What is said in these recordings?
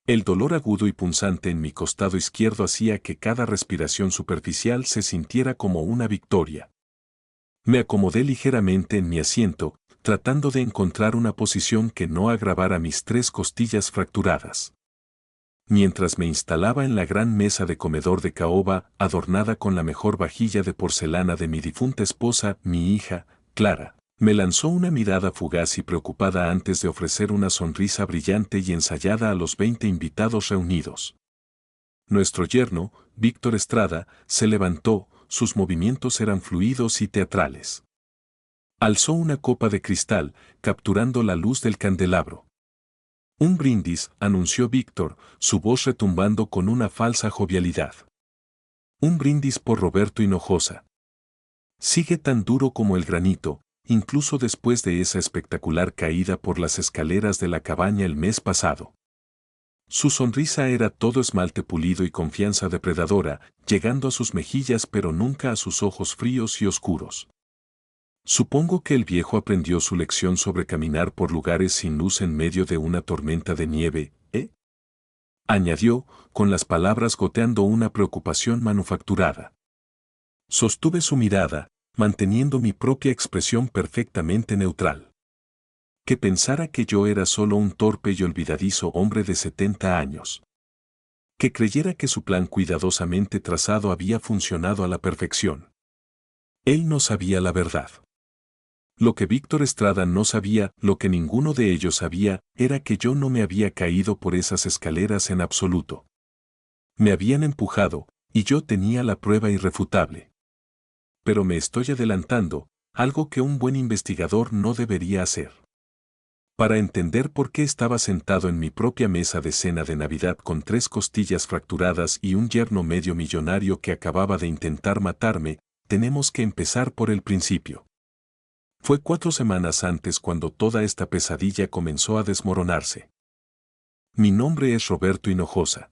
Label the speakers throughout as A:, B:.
A: El dolor agudo y punzante en mi costado izquierdo hacía que cada respiración superficial se sintiera como una victoria. Me acomodé ligeramente en mi asiento, tratando de encontrar una posición que no agravara mis 3 costillas fracturadas. Mientras me instalaba en la gran mesa de comedor de caoba, adornada con la mejor vajilla de porcelana de mi difunta esposa, mi hija, Clara, me lanzó una mirada fugaz y preocupada antes de ofrecer una sonrisa brillante y ensayada a los 20 invitados reunidos. Nuestro yerno, Víctor Estrada, se levantó, sus movimientos eran fluidos y teatrales. Alzó una copa de cristal, capturando la luz del candelabro. Un brindis, anunció Víctor, su voz retumbando con una falsa jovialidad. Un brindis por Roberto Hinojosa. Sigue tan duro como el granito, incluso después de esa espectacular caída por las escaleras de la cabaña el mes pasado. Su sonrisa era todo esmalte pulido y confianza depredadora, llegando a sus mejillas pero nunca a sus ojos fríos y oscuros. Supongo que el viejo aprendió su lección sobre caminar por lugares sin luz en medio de una tormenta de nieve, ¿eh? Añadió, con las palabras goteando una preocupación manufacturada. Sostuve su mirada, manteniendo mi propia expresión perfectamente neutral. Que pensara que yo era solo un torpe y olvidadizo hombre de 70 años. Que creyera que su plan cuidadosamente trazado había funcionado a la perfección. Él no sabía la verdad. Lo que Víctor Estrada no sabía, lo que ninguno de ellos sabía, era que yo no me había caído por esas escaleras en absoluto. Me habían empujado, y yo tenía la prueba irrefutable. Pero me estoy adelantando, algo que un buen investigador no debería hacer. Para entender por qué estaba sentado en mi propia mesa de cena de Navidad con 3 costillas fracturadas y un yerno medio millonario que acababa de intentar matarme, tenemos que empezar por el principio. Fue 4 semanas antes cuando toda esta pesadilla comenzó a desmoronarse. Mi nombre es Roberto Hinojosa.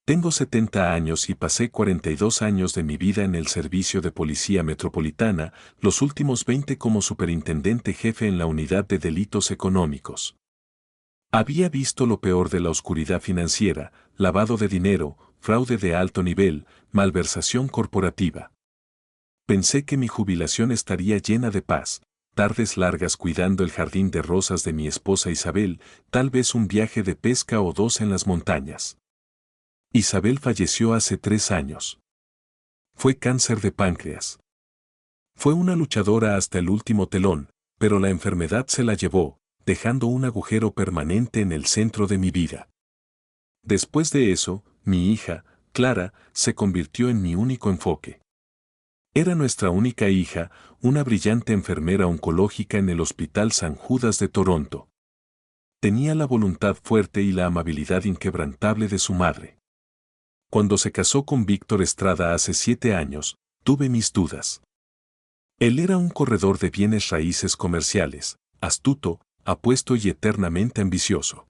A: Tengo 70 años y pasé 42 años de mi vida en el Servicio de Policía Metropolitana, los últimos 20 como superintendente jefe en la Unidad de Delitos Económicos. Había visto lo peor de la oscuridad financiera, lavado de dinero, fraude de alto nivel, malversación corporativa. Pensé que mi jubilación estaría llena de paz, tardes largas cuidando el jardín de rosas de mi esposa Isabel, tal vez un viaje de pesca o 2 en las montañas. Isabel falleció hace 3 años. Fue cáncer de páncreas. Fue una luchadora hasta el último telón, pero la enfermedad se la llevó, dejando un agujero permanente en el centro de mi vida. Después de eso, mi hija, Clara, se convirtió en mi único enfoque. Era nuestra única hija, una brillante enfermera oncológica en el Hospital San Judas de Toronto. Tenía la voluntad fuerte y la amabilidad inquebrantable de su madre. Cuando se casó con Víctor Estrada hace 7 años, tuve mis dudas. Él era un corredor de bienes raíces comerciales, astuto, apuesto y eternamente ambicioso.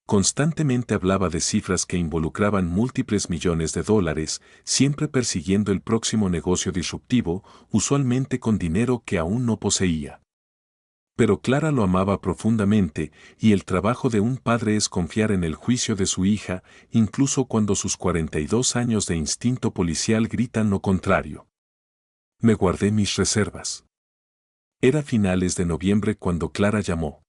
A: Constantemente hablaba de cifras que involucraban múltiples millones de dólares, siempre persiguiendo el próximo negocio disruptivo, usualmente con dinero que aún no poseía. Pero Clara lo amaba profundamente, y el trabajo de un padre es confiar en el juicio de su hija, incluso cuando sus 42 años de instinto policial gritan lo contrario. Me guardé mis reservas. Era finales de noviembre cuando Clara llamó.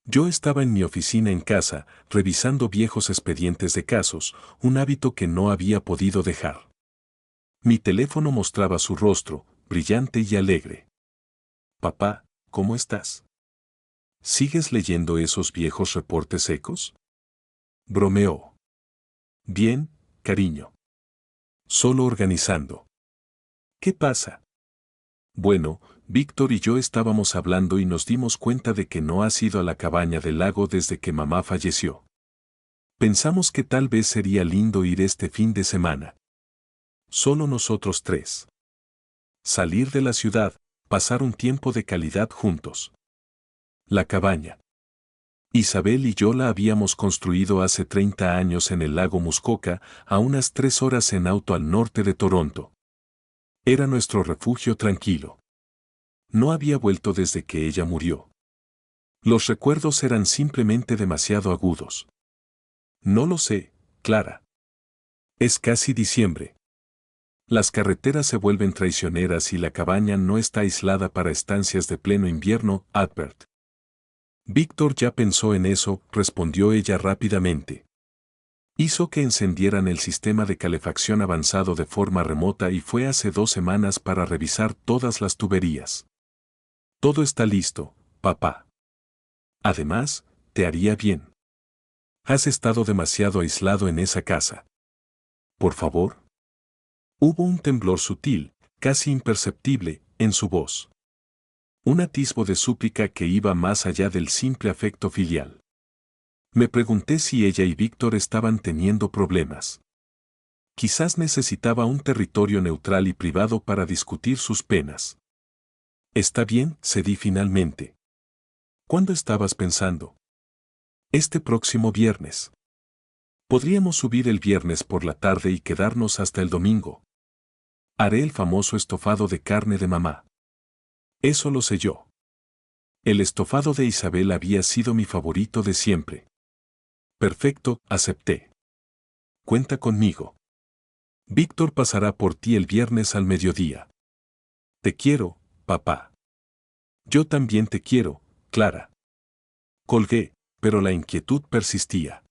A: Yo estaba en mi oficina en casa, revisando viejos expedientes de casos, un hábito que no había podido dejar. Mi teléfono mostraba su rostro, brillante y alegre. Papá, ¿cómo estás? ¿Sigues leyendo esos viejos reportes secos? Bromeó. Bien, cariño. Solo organizando. ¿Qué pasa? Bueno, Víctor y yo estábamos hablando y nos dimos cuenta de que no has ido a la cabaña del lago desde que mamá falleció. Pensamos que tal vez sería lindo ir este fin de semana. Solo nosotros 3. Salir de la ciudad, pasar un tiempo de calidad juntos. La cabaña. Isabel y yo la habíamos construido hace 30 años en el lago Muskoka, a unas 3 horas en auto al norte de Toronto. Era nuestro refugio tranquilo. No había vuelto desde que ella murió. Los recuerdos eran simplemente demasiado agudos. No lo sé, Clara. Es casi diciembre. Las carreteras se vuelven traicioneras y la cabaña no está aislada para estancias de pleno invierno, Albert. Víctor ya pensó en eso, respondió ella rápidamente. Hizo que encendieran el sistema de calefacción avanzado de forma remota y fue hace 2 semanas para revisar todas las tuberías. Todo está listo, papá. Además, te haría bien. Has estado demasiado aislado en esa casa. Por favor. Hubo un temblor sutil, casi imperceptible, en su voz. Un atisbo de súplica que iba más allá del simple afecto filial. Me pregunté si ella y Víctor estaban teniendo problemas. Quizás necesitaba un territorio neutral y privado para discutir sus penas. Está bien, cedí finalmente. ¿Cuándo estabas pensando? Este próximo viernes. Podríamos subir el viernes por la tarde y quedarnos hasta el domingo. Haré el famoso estofado de carne de mamá. Eso lo sé yo. El estofado de Isabel había sido mi favorito de siempre. Perfecto, acepté. Cuenta conmigo. Víctor pasará por ti el viernes al mediodía. Te quiero, papá. Yo también te quiero, Clara. Colgué, pero la inquietud persistía.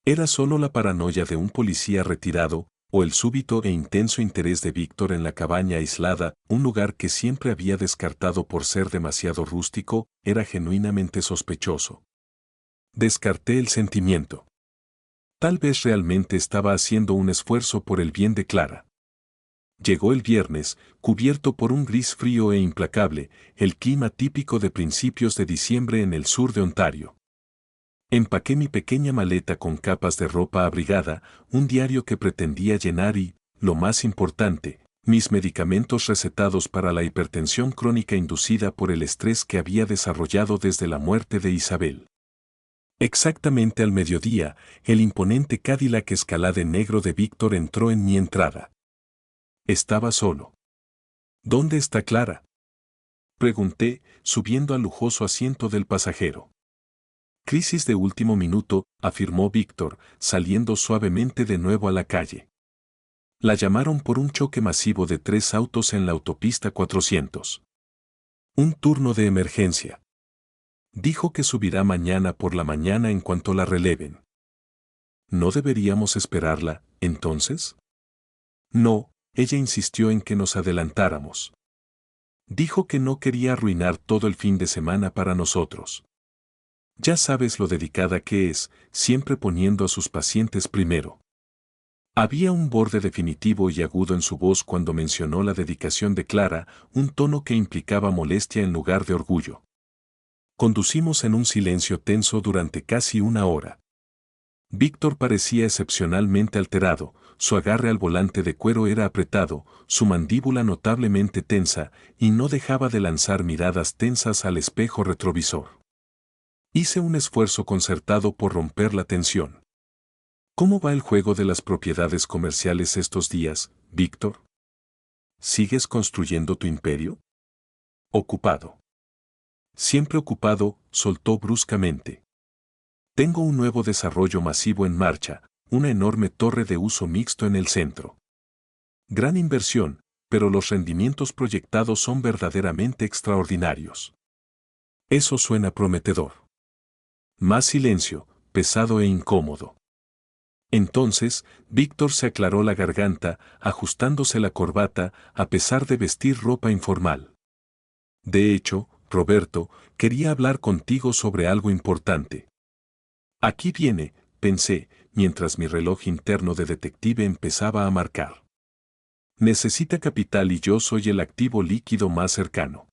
A: ¿Era solo la paranoia de un policía retirado, o el súbito e intenso interés de Víctor en la cabaña aislada, un lugar que siempre había descartado por ser demasiado rústico, era genuinamente sospechoso? Descarté el sentimiento. Tal vez realmente estaba haciendo un esfuerzo por el bien de Clara. Llegó el viernes, cubierto por un gris frío e implacable, el clima típico de principios de diciembre en el sur de Ontario. Empaqué mi pequeña maleta con capas de ropa abrigada, un diario que pretendía llenar y, lo más importante, mis medicamentos recetados para la hipertensión crónica inducida por el estrés que había desarrollado desde la muerte de Isabel. Exactamente al mediodía, el imponente Cadillac Escalade negro de Víctor entró en mi entrada. Estaba solo. ¿Dónde está Clara?, pregunté, subiendo al lujoso asiento del pasajero. Crisis de último minuto, afirmó Víctor, saliendo suavemente de nuevo a la calle. La llamaron por un choque masivo de 3 autos en la autopista 400. Un turno de emergencia. Dijo que subirá mañana por la mañana en cuanto la releven. ¿No deberíamos esperarla, entonces? No, ella insistió en que nos adelantáramos. Dijo que no quería arruinar todo el fin de semana para nosotros. Ya sabes lo dedicada que es, siempre poniendo a sus pacientes primero. Había un borde definitivo y agudo en su voz cuando mencionó la dedicación de Clara, un tono que implicaba molestia en lugar de orgullo. Conducimos en un silencio tenso durante casi 1 hora. Víctor parecía excepcionalmente alterado, su agarre al volante de cuero era apretado, su mandíbula notablemente tensa, y no dejaba de lanzar miradas tensas al espejo retrovisor. Hice un esfuerzo concertado por romper la tensión. ¿Cómo va el juego de las propiedades comerciales estos días, Víctor? ¿Sigues construyendo tu imperio? Ocupado. Siempre ocupado, soltó bruscamente. Tengo un nuevo desarrollo masivo en marcha, una enorme torre de uso mixto en el centro. Gran inversión, pero los rendimientos proyectados son verdaderamente extraordinarios. Eso suena prometedor. Más silencio, pesado e incómodo. Entonces, Víctor se aclaró la garganta, ajustándose la corbata, a pesar de vestir ropa informal. De hecho, Roberto, quería hablar contigo sobre algo importante. Aquí viene, pensé, mientras mi reloj interno de detective empezaba a marcar. Necesita capital y yo soy el activo líquido más cercano.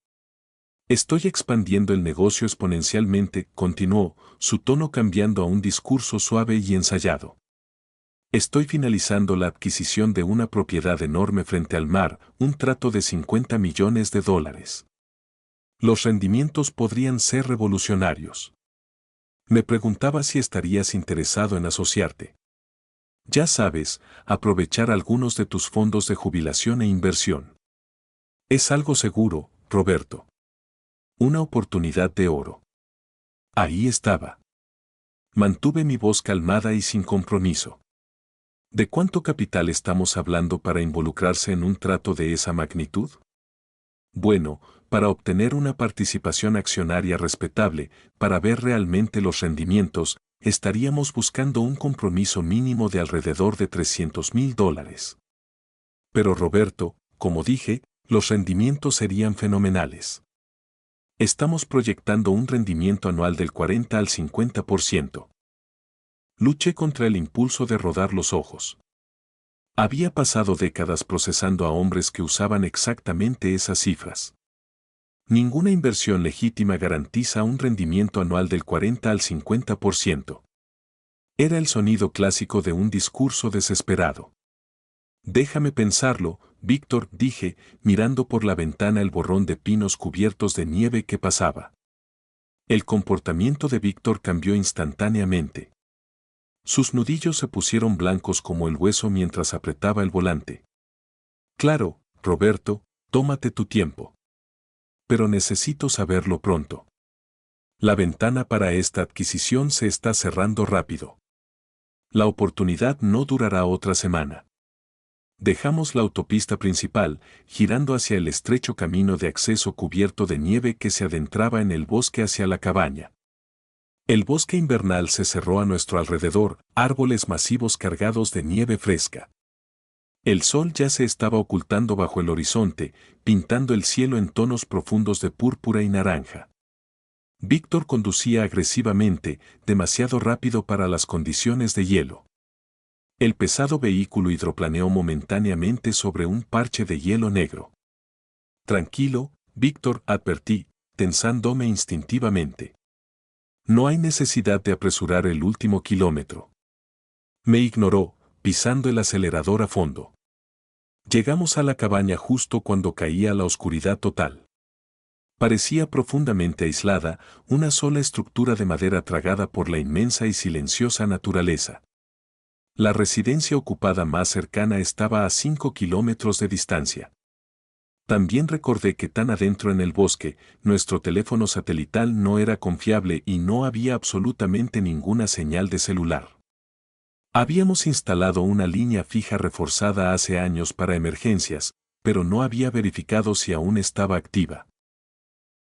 A: Estoy expandiendo el negocio exponencialmente, continuó, su tono cambiando a un discurso suave y ensayado. Estoy finalizando la adquisición de una propiedad enorme frente al mar, un trato de $50 millones. Los rendimientos podrían ser revolucionarios. Me preguntaba si estarías interesado en asociarte. Ya sabes, aprovechar algunos de tus fondos de jubilación e inversión. Es algo seguro, Roberto. Una oportunidad de oro. Ahí estaba. Mantuve mi voz calmada y sin compromiso. ¿De cuánto capital estamos hablando para involucrarse en un trato de esa magnitud? Bueno, para obtener una participación accionaria respetable, para ver realmente los rendimientos, estaríamos buscando un compromiso mínimo de alrededor de $300,000. Pero Roberto, como dije, los rendimientos serían fenomenales. Estamos proyectando un rendimiento anual del 40 al 50%. Luché contra el impulso de rodar los ojos. Había pasado décadas procesando a hombres que usaban exactamente esas cifras. Ninguna inversión legítima garantiza un rendimiento anual del 40 al 50%. Era el sonido clásico de un discurso desesperado. Déjame pensarlo, Víctor, dije, mirando por la ventana el borrón de pinos cubiertos de nieve que pasaba. El comportamiento de Víctor cambió instantáneamente. Sus nudillos se pusieron blancos como el hueso mientras apretaba el volante. Claro, Roberto, tómate tu tiempo. Pero necesito saberlo pronto. La ventana para esta adquisición se está cerrando rápido. La oportunidad no durará otra semana. Dejamos la autopista principal, girando hacia el estrecho camino de acceso cubierto de nieve que se adentraba en el bosque hacia la cabaña. El bosque invernal se cerró a nuestro alrededor, árboles masivos cargados de nieve fresca. El sol ya se estaba ocultando bajo el horizonte, pintando el cielo en tonos profundos de púrpura y naranja. Víctor conducía agresivamente, demasiado rápido para las condiciones de hielo. El pesado vehículo hidroplaneó momentáneamente sobre un parche de hielo negro. Tranquilo, Víctor, advertí, tensándome instintivamente. No hay necesidad de apresurar el último kilómetro. Me ignoró, pisando el acelerador a fondo. Llegamos a la cabaña justo cuando caía la oscuridad total. Parecía profundamente aislada, una sola estructura de madera tragada por la inmensa y silenciosa naturaleza. La residencia ocupada más cercana estaba a 5 kilómetros de distancia. También recordé que tan adentro en el bosque, nuestro teléfono satelital no era confiable y no había absolutamente ninguna señal de celular. Habíamos instalado una línea fija reforzada hace años para emergencias, pero no había verificado si aún estaba activa.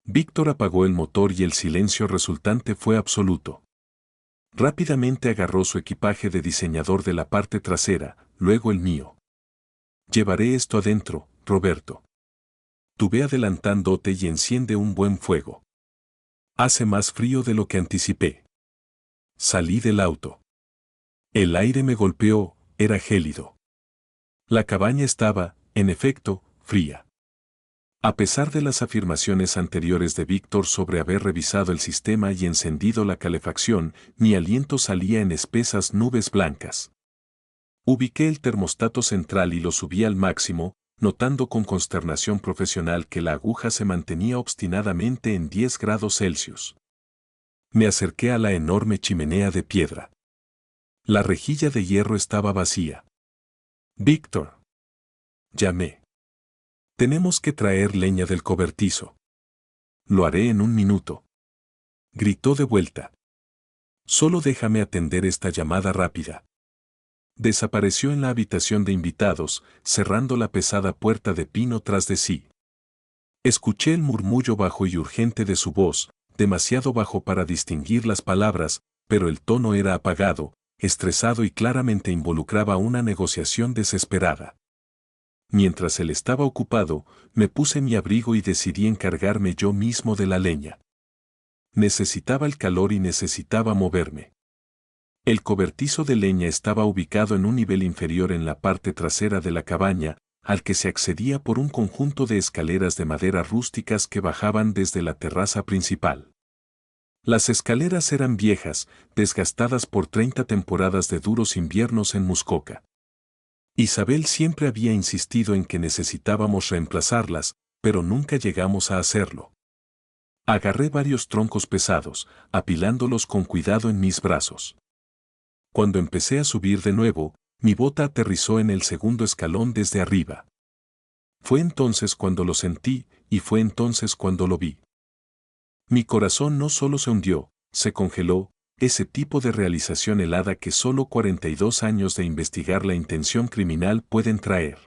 A: Víctor apagó el motor y el silencio resultante fue absoluto. Rápidamente agarró su equipaje de diseñador de la parte trasera, luego el mío. Llevaré esto adentro, Roberto. Tú ve adelantándote y enciende un buen fuego. Hace más frío de lo que anticipé. Salí del auto. El aire me golpeó, era gélido. La cabaña estaba, en efecto, fría. A pesar de las afirmaciones anteriores de Víctor sobre haber revisado el sistema y encendido la calefacción, mi aliento salía en espesas nubes blancas. Ubiqué el termostato central y lo subí al máximo, notando con consternación profesional que la aguja se mantenía obstinadamente en 10 grados Celsius. Me acerqué a la enorme chimenea de piedra. La rejilla de hierro estaba vacía. Víctor. Llamé. Tenemos que traer leña del cobertizo. Lo haré en un minuto. Gritó de vuelta. Solo déjame atender esta llamada rápida. Desapareció en la habitación de invitados, cerrando la pesada puerta de pino tras de sí. Escuché el murmullo bajo y urgente de su voz, demasiado bajo para distinguir las palabras, pero el tono era apagado, estresado y claramente involucraba una negociación desesperada. Mientras él estaba ocupado, me puse mi abrigo y decidí encargarme yo mismo de la leña. Necesitaba el calor y necesitaba moverme. El cobertizo de leña estaba ubicado en un nivel inferior en la parte trasera de la cabaña, al que se accedía por un conjunto de escaleras de madera rústicas que bajaban desde la terraza principal. Las escaleras eran viejas, desgastadas por 30 temporadas de duros inviernos en Muskoka. Isabel siempre había insistido en que necesitábamos reemplazarlas, pero nunca llegamos a hacerlo. Agarré varios troncos pesados, apilándolos con cuidado en mis brazos. Cuando empecé a subir de nuevo, mi bota aterrizó en el segundo escalón desde arriba. Fue entonces cuando lo sentí, y fue entonces cuando lo vi. Mi corazón no solo se hundió, se congeló, ese tipo de realización helada que solo 42 años de investigar la intención criminal pueden traer.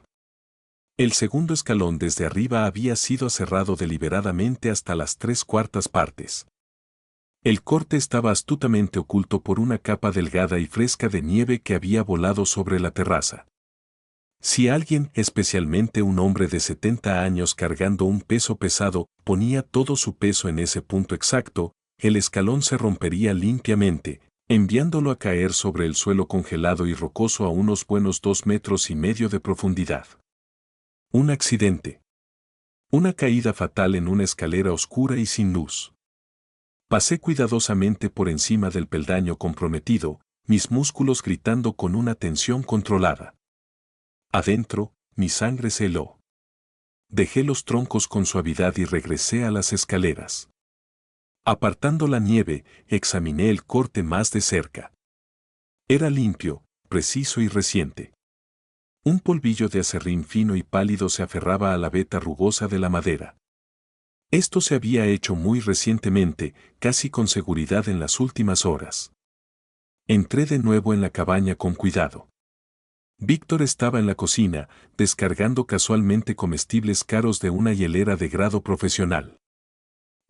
A: El segundo escalón desde arriba había sido cerrado deliberadamente hasta las 3/4 partes. El corte estaba astutamente oculto por una capa delgada y fresca de nieve que había volado sobre la terraza. Si alguien, especialmente un hombre de 70 años cargando un peso pesado, ponía todo su peso en ese punto exacto, el escalón se rompería limpiamente, enviándolo a caer sobre el suelo congelado y rocoso a unos buenos 2,5 metros de profundidad. Un accidente. Una caída fatal en una escalera oscura y sin luz. Pasé cuidadosamente por encima del peldaño comprometido, mis músculos gritando con una tensión controlada. Adentro, mi sangre se heló. Dejé los troncos con suavidad y regresé a las escaleras. Apartando la nieve, examiné el corte más de cerca. Era limpio, preciso y reciente. Un polvillo de acerrín fino y pálido se aferraba a la veta rugosa de la madera. Esto se había hecho muy recientemente, casi con seguridad en las últimas horas. Entré de nuevo en la cabaña con cuidado. Víctor estaba en la cocina, descargando casualmente comestibles caros de una hielera de grado profesional.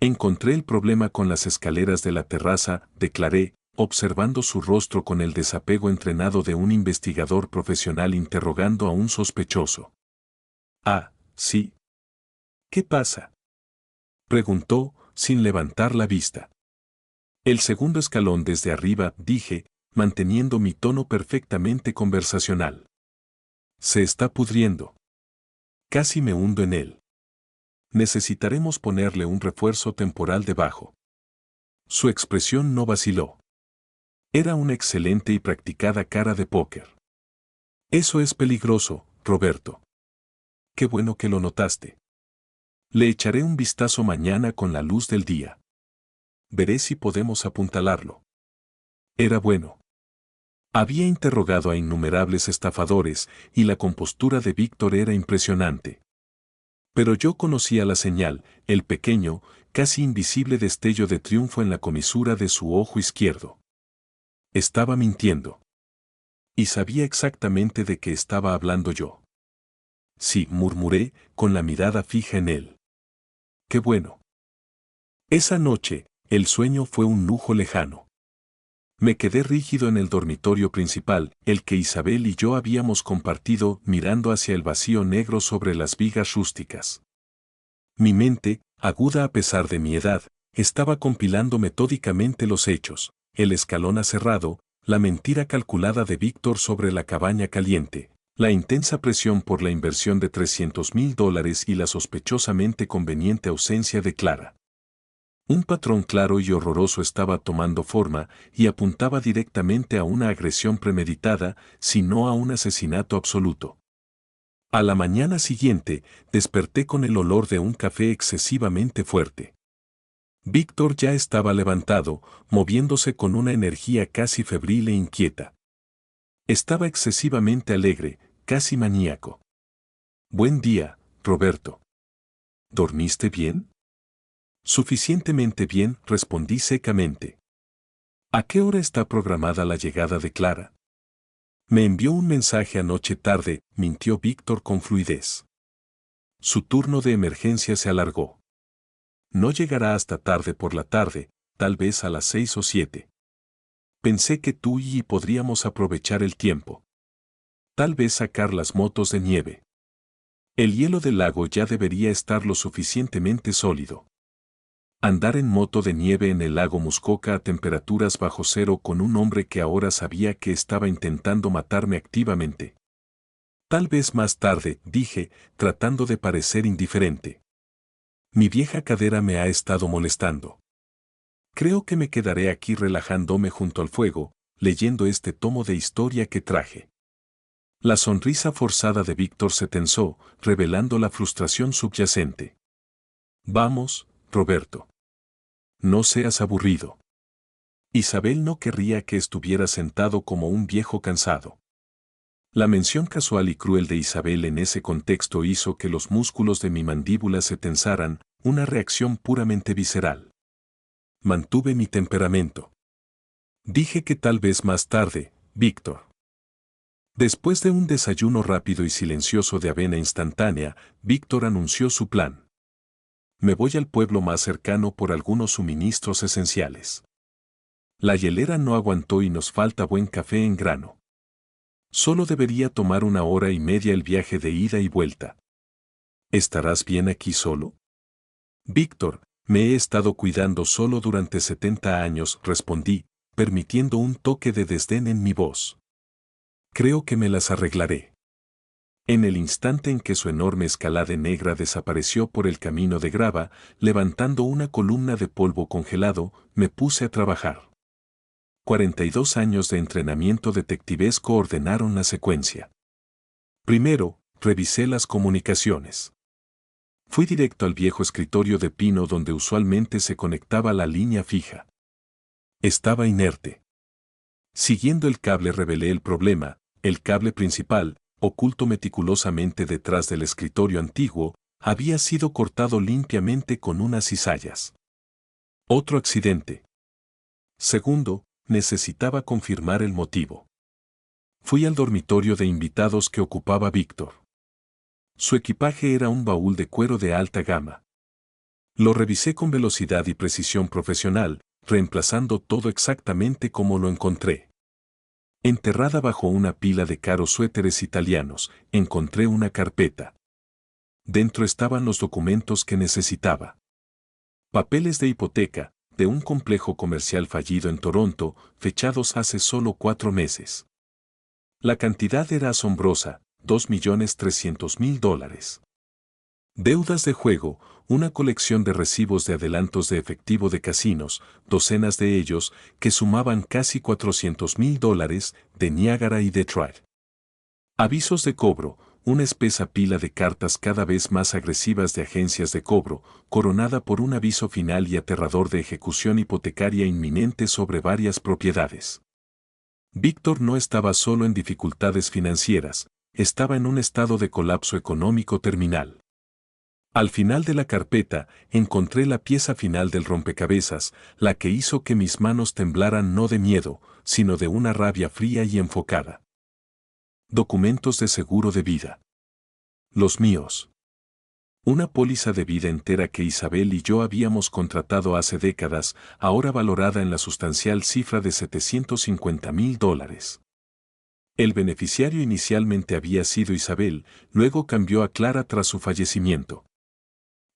A: Encontré el problema con las escaleras de la terraza, declaré, observando su rostro con el desapego entrenado de un investigador profesional interrogando a un sospechoso. Ah, sí. ¿Qué pasa?, preguntó, sin levantar la vista. El segundo escalón desde arriba, dije, manteniendo mi tono perfectamente conversacional. Se está pudriendo. Casi me hundo en él. Necesitaremos ponerle un refuerzo temporal debajo. Su expresión no vaciló. Era una excelente y practicada cara de póker. Eso es peligroso, Roberto. Qué bueno que lo notaste. Le echaré un vistazo mañana con la luz del día. Veré si podemos apuntalarlo. Era bueno. Había interrogado a innumerables estafadores y la compostura de Víctor era impresionante. Pero yo conocía la señal, el pequeño, casi invisible destello de triunfo en la comisura de su ojo izquierdo. Estaba mintiendo. Y sabía exactamente de qué estaba hablando yo. Sí, murmuré, con la mirada fija en él. Qué bueno. Esa noche, el sueño fue un lujo lejano. Me quedé rígido en el dormitorio principal, el que Isabel y yo habíamos compartido, mirando hacia el vacío negro sobre las vigas rústicas. Mi mente, aguda a pesar de mi edad, estaba compilando metódicamente los hechos, el escalón aserrado, la mentira calculada de Víctor sobre la cabaña caliente, la intensa presión por la inversión de $300,000 y la sospechosamente conveniente ausencia de Clara. Un patrón claro y horroroso estaba tomando forma y apuntaba directamente a una agresión premeditada, si no a un asesinato absoluto. A la mañana siguiente, desperté con el olor de un café excesivamente fuerte. Víctor ya estaba levantado, moviéndose con una energía casi febril e inquieta. Estaba excesivamente alegre, casi maníaco. Buen día, Roberto. ¿Dormiste bien? Suficientemente bien, respondí secamente. ¿A qué hora está programada la llegada de Clara? Me envió un mensaje anoche tarde, mintió Víctor con fluidez. Su turno de emergencia se alargó. No llegará hasta tarde por la tarde, tal vez a las 6 o 7. Pensé que tú y podríamos aprovechar el tiempo. Tal vez sacar las motos de nieve. El hielo del lago ya debería estar lo suficientemente sólido. Andar en moto de nieve en el lago Muskoka a temperaturas bajo cero con un hombre que ahora sabía que estaba intentando matarme activamente. Tal vez más tarde, dije, tratando de parecer indiferente. Mi vieja cadera me ha estado molestando. Creo que me quedaré aquí relajándome junto al fuego, leyendo este tomo de historia que traje. La sonrisa forzada de Víctor se tensó, revelando la frustración subyacente. Vamos, Roberto. No seas aburrido. Isabel no querría que estuviera sentado como un viejo cansado. La mención casual y cruel de Isabel en ese contexto hizo que los músculos de mi mandíbula se tensaran, una reacción puramente visceral. Mantuve mi temperamento. Dije que tal vez más tarde, Víctor. Después de un desayuno rápido y silencioso de avena instantánea, Víctor anunció su plan. Me voy al pueblo más cercano por algunos suministros esenciales. La hielera no aguantó y nos falta buen café en grano. Solo debería tomar 1 hora y media el viaje de ida y vuelta. ¿Estarás bien aquí solo? Víctor, me he estado cuidando solo durante 70 años, respondí, permitiendo un toque de desdén en mi voz. Creo que me las arreglaré. En el instante en que su enorme escalade negra desapareció por el camino de grava, levantando una columna de polvo congelado, me puse a trabajar. 42 años de entrenamiento detectivesco ordenaron la secuencia. Primero, revisé las comunicaciones. Fui directo al viejo escritorio de pino donde usualmente se conectaba la línea fija. Estaba inerte. Siguiendo el cable revelé el problema, el cable principal, oculto meticulosamente detrás del escritorio antiguo, había sido cortado limpiamente con unas cizallas. Otro accidente. Segundo, necesitaba confirmar el motivo. Fui al dormitorio de invitados que ocupaba Víctor. Su equipaje era un baúl de cuero de alta gama. Lo revisé con velocidad y precisión profesional, reemplazando todo exactamente como lo encontré. Enterrada bajo una pila de caros suéteres italianos, encontré una carpeta. Dentro estaban los documentos que necesitaba. Papeles de hipoteca, de un complejo comercial fallido en Toronto, fechados hace solo 4 meses. La cantidad era asombrosa, $2.300.000. Deudas de juego, una colección de recibos de adelantos de efectivo de casinos, docenas de ellos, que sumaban casi $400.000 de Niágara y Detroit. Avisos de cobro, una espesa pila de cartas cada vez más agresivas de agencias de cobro, coronada por un aviso final y aterrador de ejecución hipotecaria inminente sobre varias propiedades. Víctor no estaba solo en dificultades financieras, estaba en un estado de colapso económico terminal. Al final de la carpeta, encontré la pieza final del rompecabezas, la que hizo que mis manos temblaran no de miedo, sino de una rabia fría y enfocada. Documentos de seguro de vida. Los míos. Una póliza de vida entera que Isabel y yo habíamos contratado hace décadas, ahora valorada en la sustancial cifra de $750.000. El beneficiario inicialmente había sido Isabel, luego cambió a Clara tras su fallecimiento.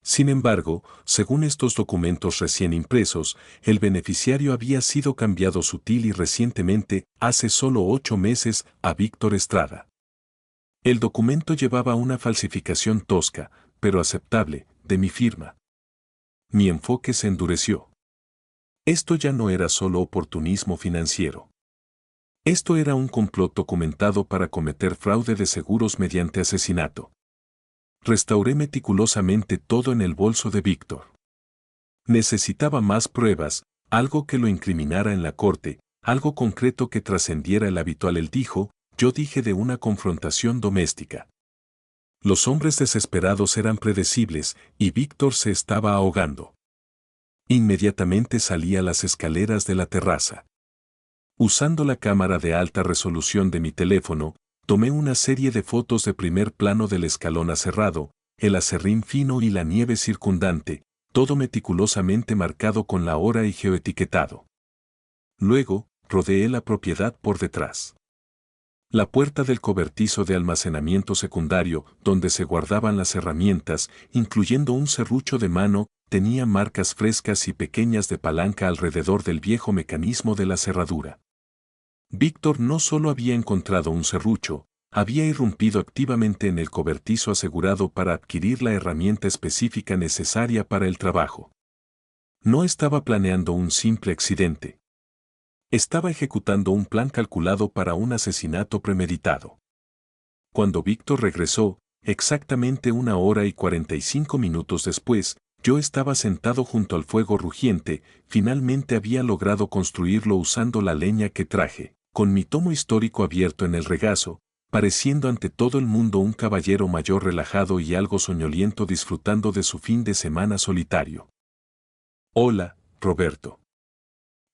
A: Sin embargo, según estos documentos recién impresos, el beneficiario había sido cambiado sutil y recientemente, hace solo 8 meses, a Víctor Estrada. El documento llevaba una falsificación tosca, pero aceptable, de mi firma. Mi enfoque se endureció. Esto ya no era solo oportunismo financiero. Esto era un complot documentado para cometer fraude de seguros mediante asesinato. Restauré meticulosamente todo en el bolso de Víctor. Necesitaba más pruebas, algo que lo incriminara en la corte, algo concreto que trascendiera el habitual. Él dijo, yo dije de una confrontación doméstica. Los hombres desesperados eran predecibles y Víctor se estaba ahogando. Inmediatamente salí a las escaleras de la terraza. Usando la cámara de alta resolución de mi teléfono, tomé una serie de fotos de primer plano del escalón aserrado, el aserrín fino y la nieve circundante, todo meticulosamente marcado con la hora y geoetiquetado. Luego, rodeé la propiedad por detrás. La puerta del cobertizo de almacenamiento secundario, donde se guardaban las herramientas, incluyendo un serrucho de mano, tenía marcas frescas y pequeñas de palanca alrededor del viejo mecanismo de la cerradura. Víctor no solo había encontrado un serrucho, había irrumpido activamente en el cobertizo asegurado para adquirir la herramienta específica necesaria para el trabajo. No estaba planeando un simple accidente. Estaba ejecutando un plan calculado para un asesinato premeditado. Cuando Víctor regresó, exactamente 1 hora y 45 minutos después, yo estaba sentado junto al fuego rugiente, finalmente había logrado construirlo usando la leña que traje, con mi tomo histórico abierto en el regazo, pareciendo ante todo el mundo un caballero mayor relajado y algo soñoliento disfrutando de su fin de semana solitario. Hola, Roberto.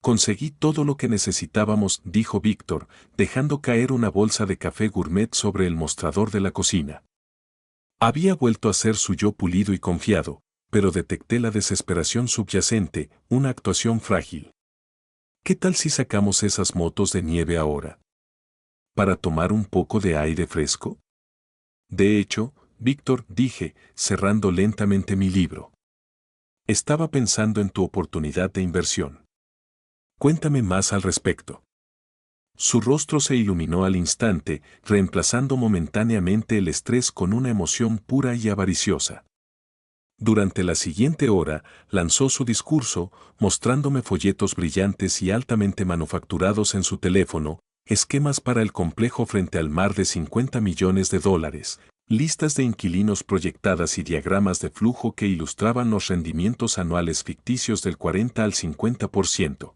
A: Conseguí todo lo que necesitábamos, dijo Víctor, dejando caer una bolsa de café gourmet sobre el mostrador de la cocina. Había vuelto a ser su yo pulido y confiado, pero detecté la desesperación subyacente, una actuación frágil. ¿Qué tal si sacamos esas motos de nieve ahora? ¿Para tomar un poco de aire fresco? De hecho, Víctor, dije, cerrando lentamente mi libro. Estaba pensando en tu oportunidad de inversión. Cuéntame más al respecto. Su rostro se iluminó al instante, reemplazando momentáneamente el estrés con una emoción pura y avariciosa. Durante la siguiente hora, lanzó su discurso, mostrándome folletos brillantes y altamente manufacturados en su teléfono, esquemas para el complejo frente al mar de $50 millones, listas de inquilinos proyectadas y diagramas de flujo que ilustraban los rendimientos anuales ficticios del 40 al 50%.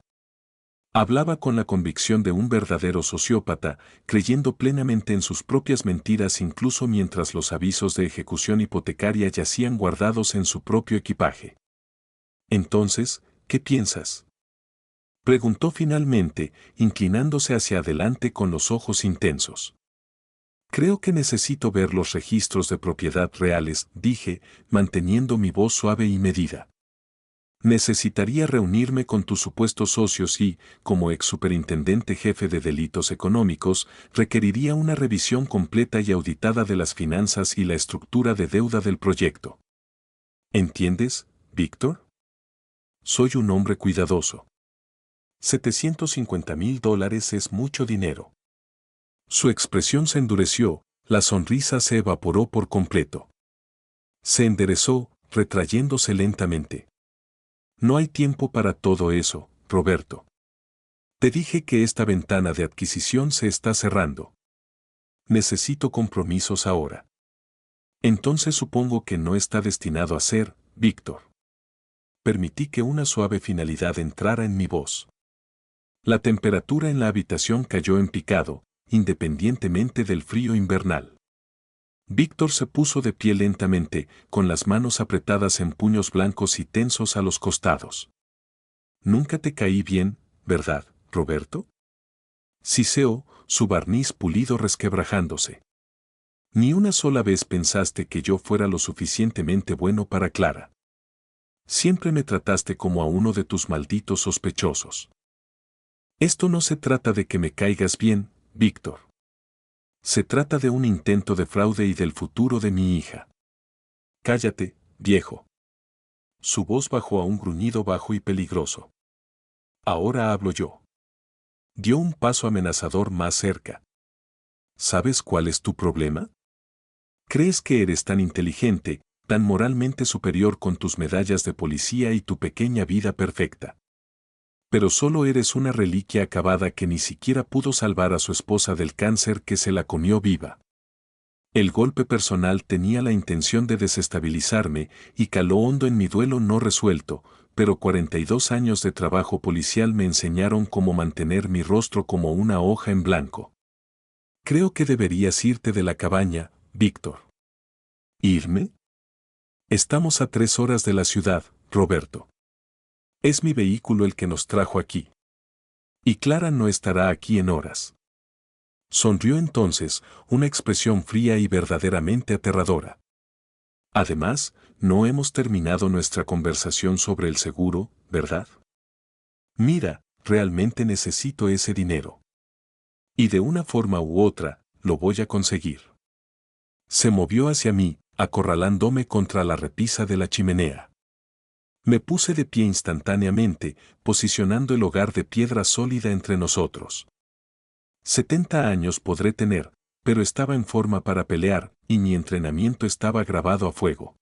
A: Hablaba con la convicción de un verdadero sociópata, creyendo plenamente en sus propias mentiras incluso mientras los avisos de ejecución hipotecaria yacían guardados en su propio equipaje. Entonces, ¿qué piensas? Preguntó finalmente, inclinándose hacia adelante con los ojos intensos. Creo que necesito ver los registros de propiedad reales, dije, manteniendo mi voz suave y medida. Necesitaría reunirme con tus supuestos socios y, como ex superintendente jefe de delitos económicos, requeriría una revisión completa y auditada de las finanzas y la estructura de deuda del proyecto. ¿Entiendes, Víctor? Soy un hombre cuidadoso. $750,000 es mucho dinero. Su expresión se endureció, la sonrisa se evaporó por completo. Se enderezó, retrayéndose lentamente. No hay tiempo para todo eso, Roberto. Te dije que esta ventana de adquisición se está cerrando. Necesito compromisos ahora. Entonces supongo que no está destinado a ser, Víctor. Permití que una suave finalidad entrara en mi voz. La temperatura en la habitación cayó en picado, independientemente del frío invernal. Víctor se puso de pie lentamente, con las manos apretadas en puños blancos y tensos a los costados. Nunca te caí bien, ¿verdad, Roberto? Siseó, su barniz pulido resquebrajándose. Ni una sola vez pensaste que yo fuera lo suficientemente bueno para Clara. Siempre me trataste como a uno de tus malditos sospechosos. Esto no se trata de que me caigas bien, Víctor. Se trata de un intento de fraude y del futuro de mi hija. Cállate, viejo. Su voz bajó a un gruñido bajo y peligroso. Ahora hablo yo. Dio un paso amenazador más cerca. ¿Sabes cuál es tu problema? Crees que eres tan inteligente, tan moralmente superior con tus medallas de policía y tu pequeña vida perfecta. Pero solo eres una reliquia acabada que ni siquiera pudo salvar a su esposa del cáncer que se la comió viva. El golpe personal tenía la intención de desestabilizarme y caló hondo en mi duelo no resuelto, pero 42 años de trabajo policial me enseñaron cómo mantener mi rostro como una hoja en blanco. Creo que deberías irte de la cabaña, Víctor. ¿Irme? Estamos a 3 horas de la ciudad, Roberto. Es mi vehículo el que nos trajo aquí. Y Clara no estará aquí en horas. Sonrió entonces, una expresión fría y verdaderamente aterradora. Además, no hemos terminado nuestra conversación sobre el seguro, ¿verdad? Mira, realmente necesito ese dinero. Y de una forma u otra, lo voy a conseguir. Se movió hacia mí, acorralándome contra la repisa de la chimenea. Me puse de pie instantáneamente, posicionando el hogar de piedra sólida entre nosotros. 70 años podré tener, pero estaba en forma para pelear, y mi entrenamiento estaba grabado a fuego.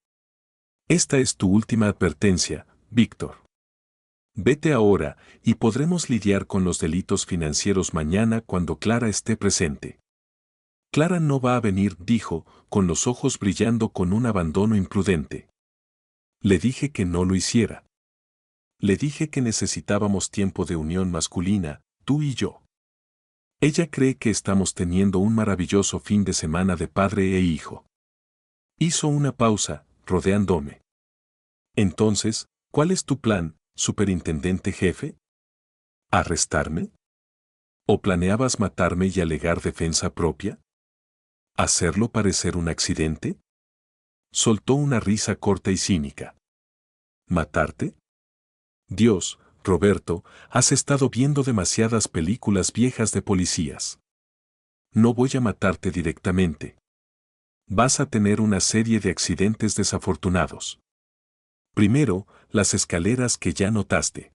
A: Esta es tu última advertencia, Víctor. Vete ahora, y podremos lidiar con los delitos financieros mañana cuando Clara esté presente. Clara no va a venir, dijo, con los ojos brillando con un abandono imprudente. Le dije que no lo hiciera. Le dije que necesitábamos tiempo de unión masculina, tú y yo. Ella cree que estamos teniendo un maravilloso fin de semana de padre e hijo. Hizo una pausa, rodeándome. Entonces, ¿cuál es tu plan, superintendente jefe? ¿Arrestarme? ¿O planeabas matarme y alegar defensa propia? ¿Hacerlo parecer un accidente? Soltó una risa corta y cínica. ¿Matarte? Dios, Roberto, has estado viendo demasiadas películas viejas de policías. No voy a matarte directamente. Vas a tener una serie de accidentes desafortunados. Primero, las escaleras que ya notaste.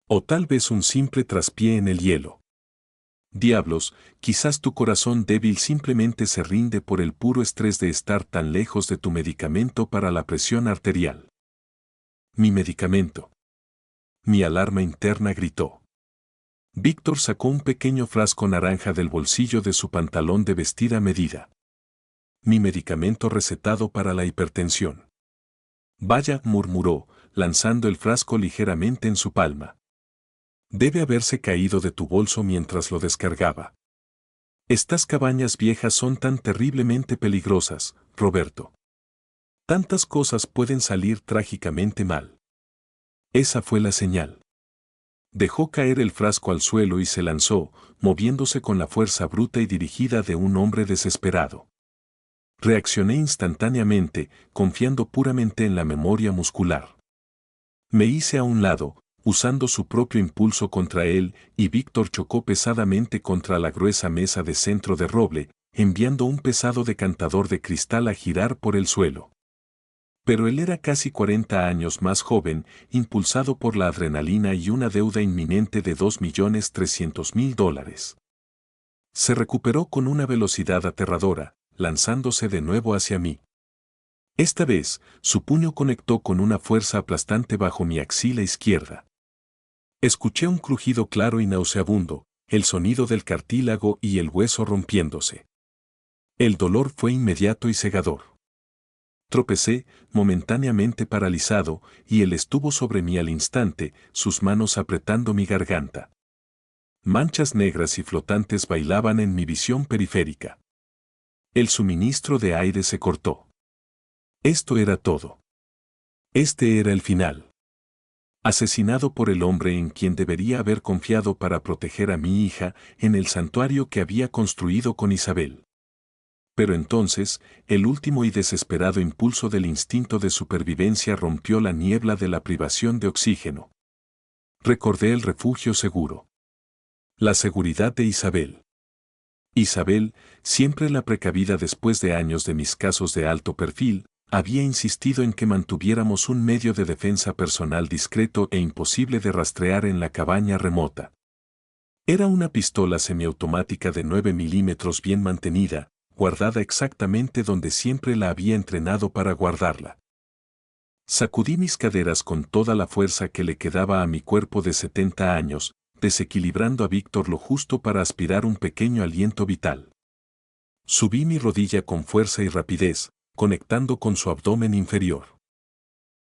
A: O tal vez un simple traspié en el hielo. Diablos, quizás tu corazón débil simplemente se rinde por el puro estrés de estar tan lejos de tu medicamento para la presión arterial. Mi medicamento. Mi alarma interna gritó. Víctor sacó un pequeño frasco naranja del bolsillo de su pantalón de vestir a medida. Mi medicamento recetado para la hipertensión. Vaya, murmuró, lanzando el frasco ligeramente en su palma. Debe haberse caído de tu bolso mientras lo descargaba. Estas cabañas viejas son tan terriblemente peligrosas, Roberto. Tantas cosas pueden salir trágicamente mal. Esa fue la señal. Dejó caer el frasco al suelo y se lanzó, moviéndose con la fuerza bruta y dirigida de un hombre desesperado. Reaccioné instantáneamente, confiando puramente en la memoria muscular. Me hice a un lado, usando su propio impulso contra él, y Víctor chocó pesadamente contra la gruesa mesa de centro de roble, enviando un pesado decantador de cristal a girar por el suelo. Pero él era casi 40 años más joven, impulsado por la adrenalina y una deuda inminente de $2.300.000. Se recuperó con una velocidad aterradora, lanzándose de nuevo hacia mí. Esta vez, su puño conectó con una fuerza aplastante bajo mi axila izquierda. Escuché un crujido claro y nauseabundo, el sonido del cartílago y el hueso rompiéndose. El dolor fue inmediato y cegador. Tropecé, momentáneamente paralizado, y él estuvo sobre mí al instante, sus manos apretando mi garganta. Manchas negras y flotantes bailaban en mi visión periférica. El suministro de aire se cortó. Esto era todo. Este era el final. Asesinado por el hombre en quien debería haber confiado para proteger a mi hija, en el santuario que había construido con Isabel. Pero entonces, el último y desesperado impulso del instinto de supervivencia rompió la niebla de la privación de oxígeno. Recordé el refugio seguro. La seguridad de Isabel. Isabel, siempre la precavida después de años de mis casos de alto perfil, había insistido en que mantuviéramos un medio de defensa personal discreto e imposible de rastrear en la cabaña remota. Era una pistola semiautomática de 9 milímetros bien mantenida, guardada exactamente donde siempre la había entrenado para guardarla. Sacudí mis caderas con toda la fuerza que le quedaba a mi cuerpo de 70 años, desequilibrando a Víctor lo justo para aspirar un pequeño aliento vital. Subí mi rodilla con fuerza y rapidez, conectando con su abdomen inferior.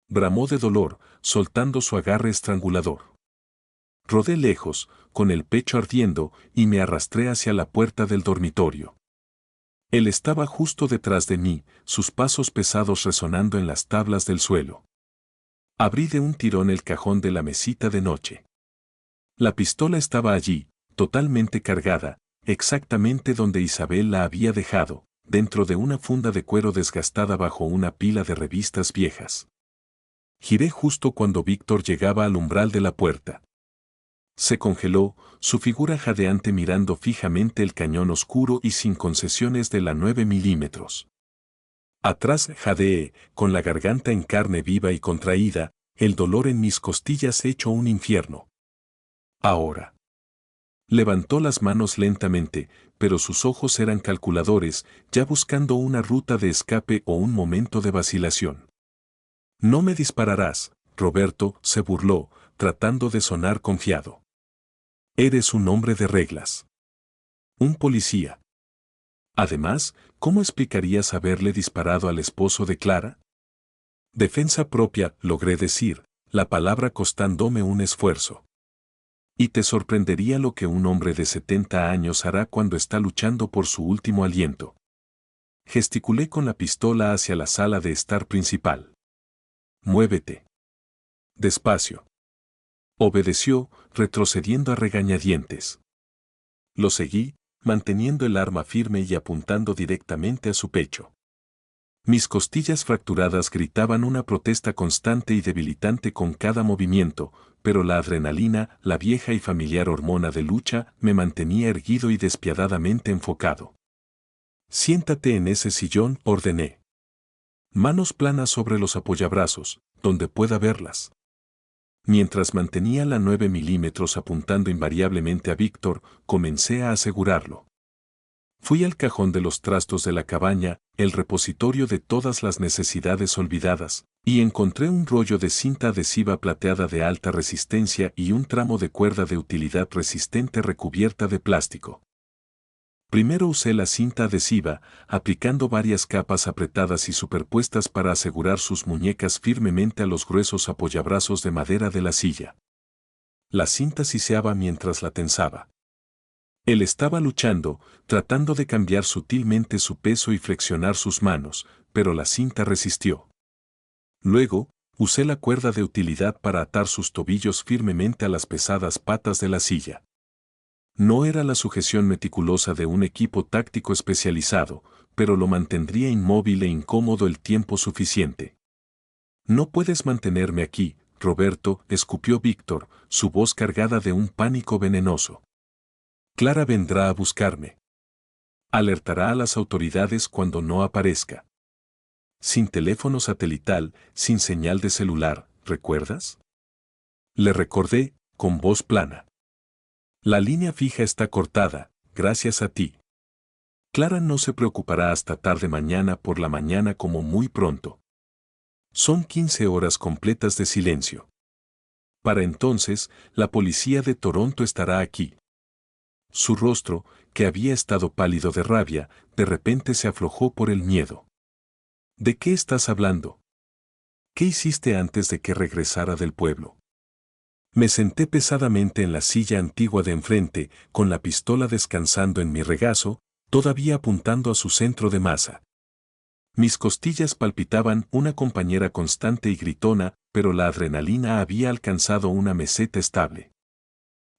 A: Bramó de dolor, soltando su agarre estrangulador. Rodé lejos, con el pecho ardiendo, y me arrastré hacia la puerta del dormitorio. Él estaba justo detrás de mí, sus pasos pesados resonando en las tablas del suelo. Abrí de un tirón el cajón de la mesita de noche. La pistola estaba allí, totalmente cargada, exactamente donde Isabel la había dejado, dentro de una funda de cuero desgastada bajo una pila de revistas viejas. Giré justo cuando Víctor llegaba al umbral de la puerta. Se congeló, su figura jadeante mirando fijamente el cañón oscuro y sin concesiones de la 9 milímetros. Atrás jadeé, con la garganta en carne viva y contraída, el dolor en mis costillas hecho un infierno. Ahora. Levantó las manos lentamente, pero sus ojos eran calculadores, ya buscando una ruta de escape o un momento de vacilación. No me dispararás, Roberto, se burló, tratando de sonar confiado. Eres un hombre de reglas. Un policía. Además, ¿cómo explicarías haberle disparado al esposo de Clara? Defensa propia, logré decir, la palabra costándome un esfuerzo. Y te sorprendería lo que un hombre de 70 años hará cuando está luchando por su último aliento. Gesticulé con la pistola hacia la sala de estar principal. Muévete. Despacio. Obedeció, retrocediendo a regañadientes. Lo seguí, manteniendo el arma firme y apuntando directamente a su pecho. Mis costillas fracturadas gritaban una protesta constante y debilitante con cada movimiento, pero la adrenalina, la vieja y familiar hormona de lucha, me mantenía erguido y despiadadamente enfocado. Siéntate en ese sillón, ordené. Manos planas sobre los apoyabrazos, donde pueda verlas. Mientras mantenía la 9 milímetros apuntando invariablemente a Víctor, comencé a asegurarlo. Fui al cajón de los trastos de la cabaña, el repositorio de todas las necesidades olvidadas, y encontré un rollo de cinta adhesiva plateada de alta resistencia y un tramo de cuerda de utilidad resistente recubierta de plástico. Primero usé la cinta adhesiva, aplicando varias capas apretadas y superpuestas para asegurar sus muñecas firmemente a los gruesos apoyabrazos de madera de la silla. La cinta siseaba mientras la tensaba. Él estaba luchando, tratando de cambiar sutilmente su peso y flexionar sus manos, pero la cinta resistió. Luego, usé la cuerda de utilidad para atar sus tobillos firmemente a las pesadas patas de la silla. No era la sujeción meticulosa de un equipo táctico especializado, pero lo mantendría inmóvil e incómodo el tiempo suficiente. No puedes mantenerme aquí, Roberto, escupió Víctor, su voz cargada de un pánico venenoso. Clara vendrá a buscarme. Alertará a las autoridades cuando no aparezca. Sin teléfono satelital, sin señal de celular, ¿recuerdas? Le recordé, con voz plana. La línea fija está cortada, gracias a ti. Clara no se preocupará hasta tarde mañana por la mañana como muy pronto. Son 15 horas completas de silencio. Para entonces, la policía de Toronto estará aquí. Su rostro, que había estado pálido de rabia, de repente se aflojó por el miedo. ¿De qué estás hablando? ¿Qué hiciste antes de que regresara del pueblo? Me senté pesadamente en la silla antigua de enfrente, con la pistola descansando en mi regazo, todavía apuntando a su centro de masa. Mis costillas palpitaban, una compañera constante y gritona, pero la adrenalina había alcanzado una meseta estable.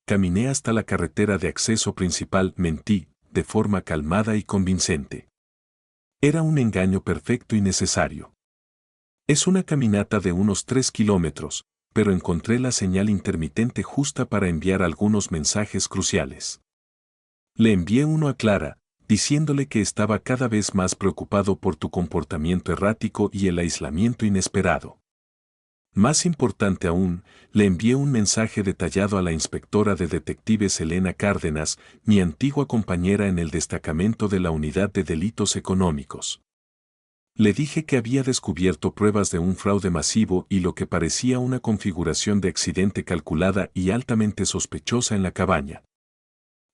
A: Caminé hasta la carretera de acceso principal, mentí, de forma calmada y convincente. Era un engaño perfecto y necesario. Es una caminata de unos 3 kilómetros, pero encontré la señal intermitente justa para enviar algunos mensajes cruciales. Le envié uno a Clara, diciéndole que estaba cada vez más preocupado por tu comportamiento errático y el aislamiento inesperado. Más importante aún, le envié un mensaje detallado a la inspectora de detectives Elena Cárdenas, mi antigua compañera en el destacamento de la Unidad de Delitos Económicos. Le dije que había descubierto pruebas de un fraude masivo y lo que parecía una configuración de accidente calculada y altamente sospechosa en la cabaña.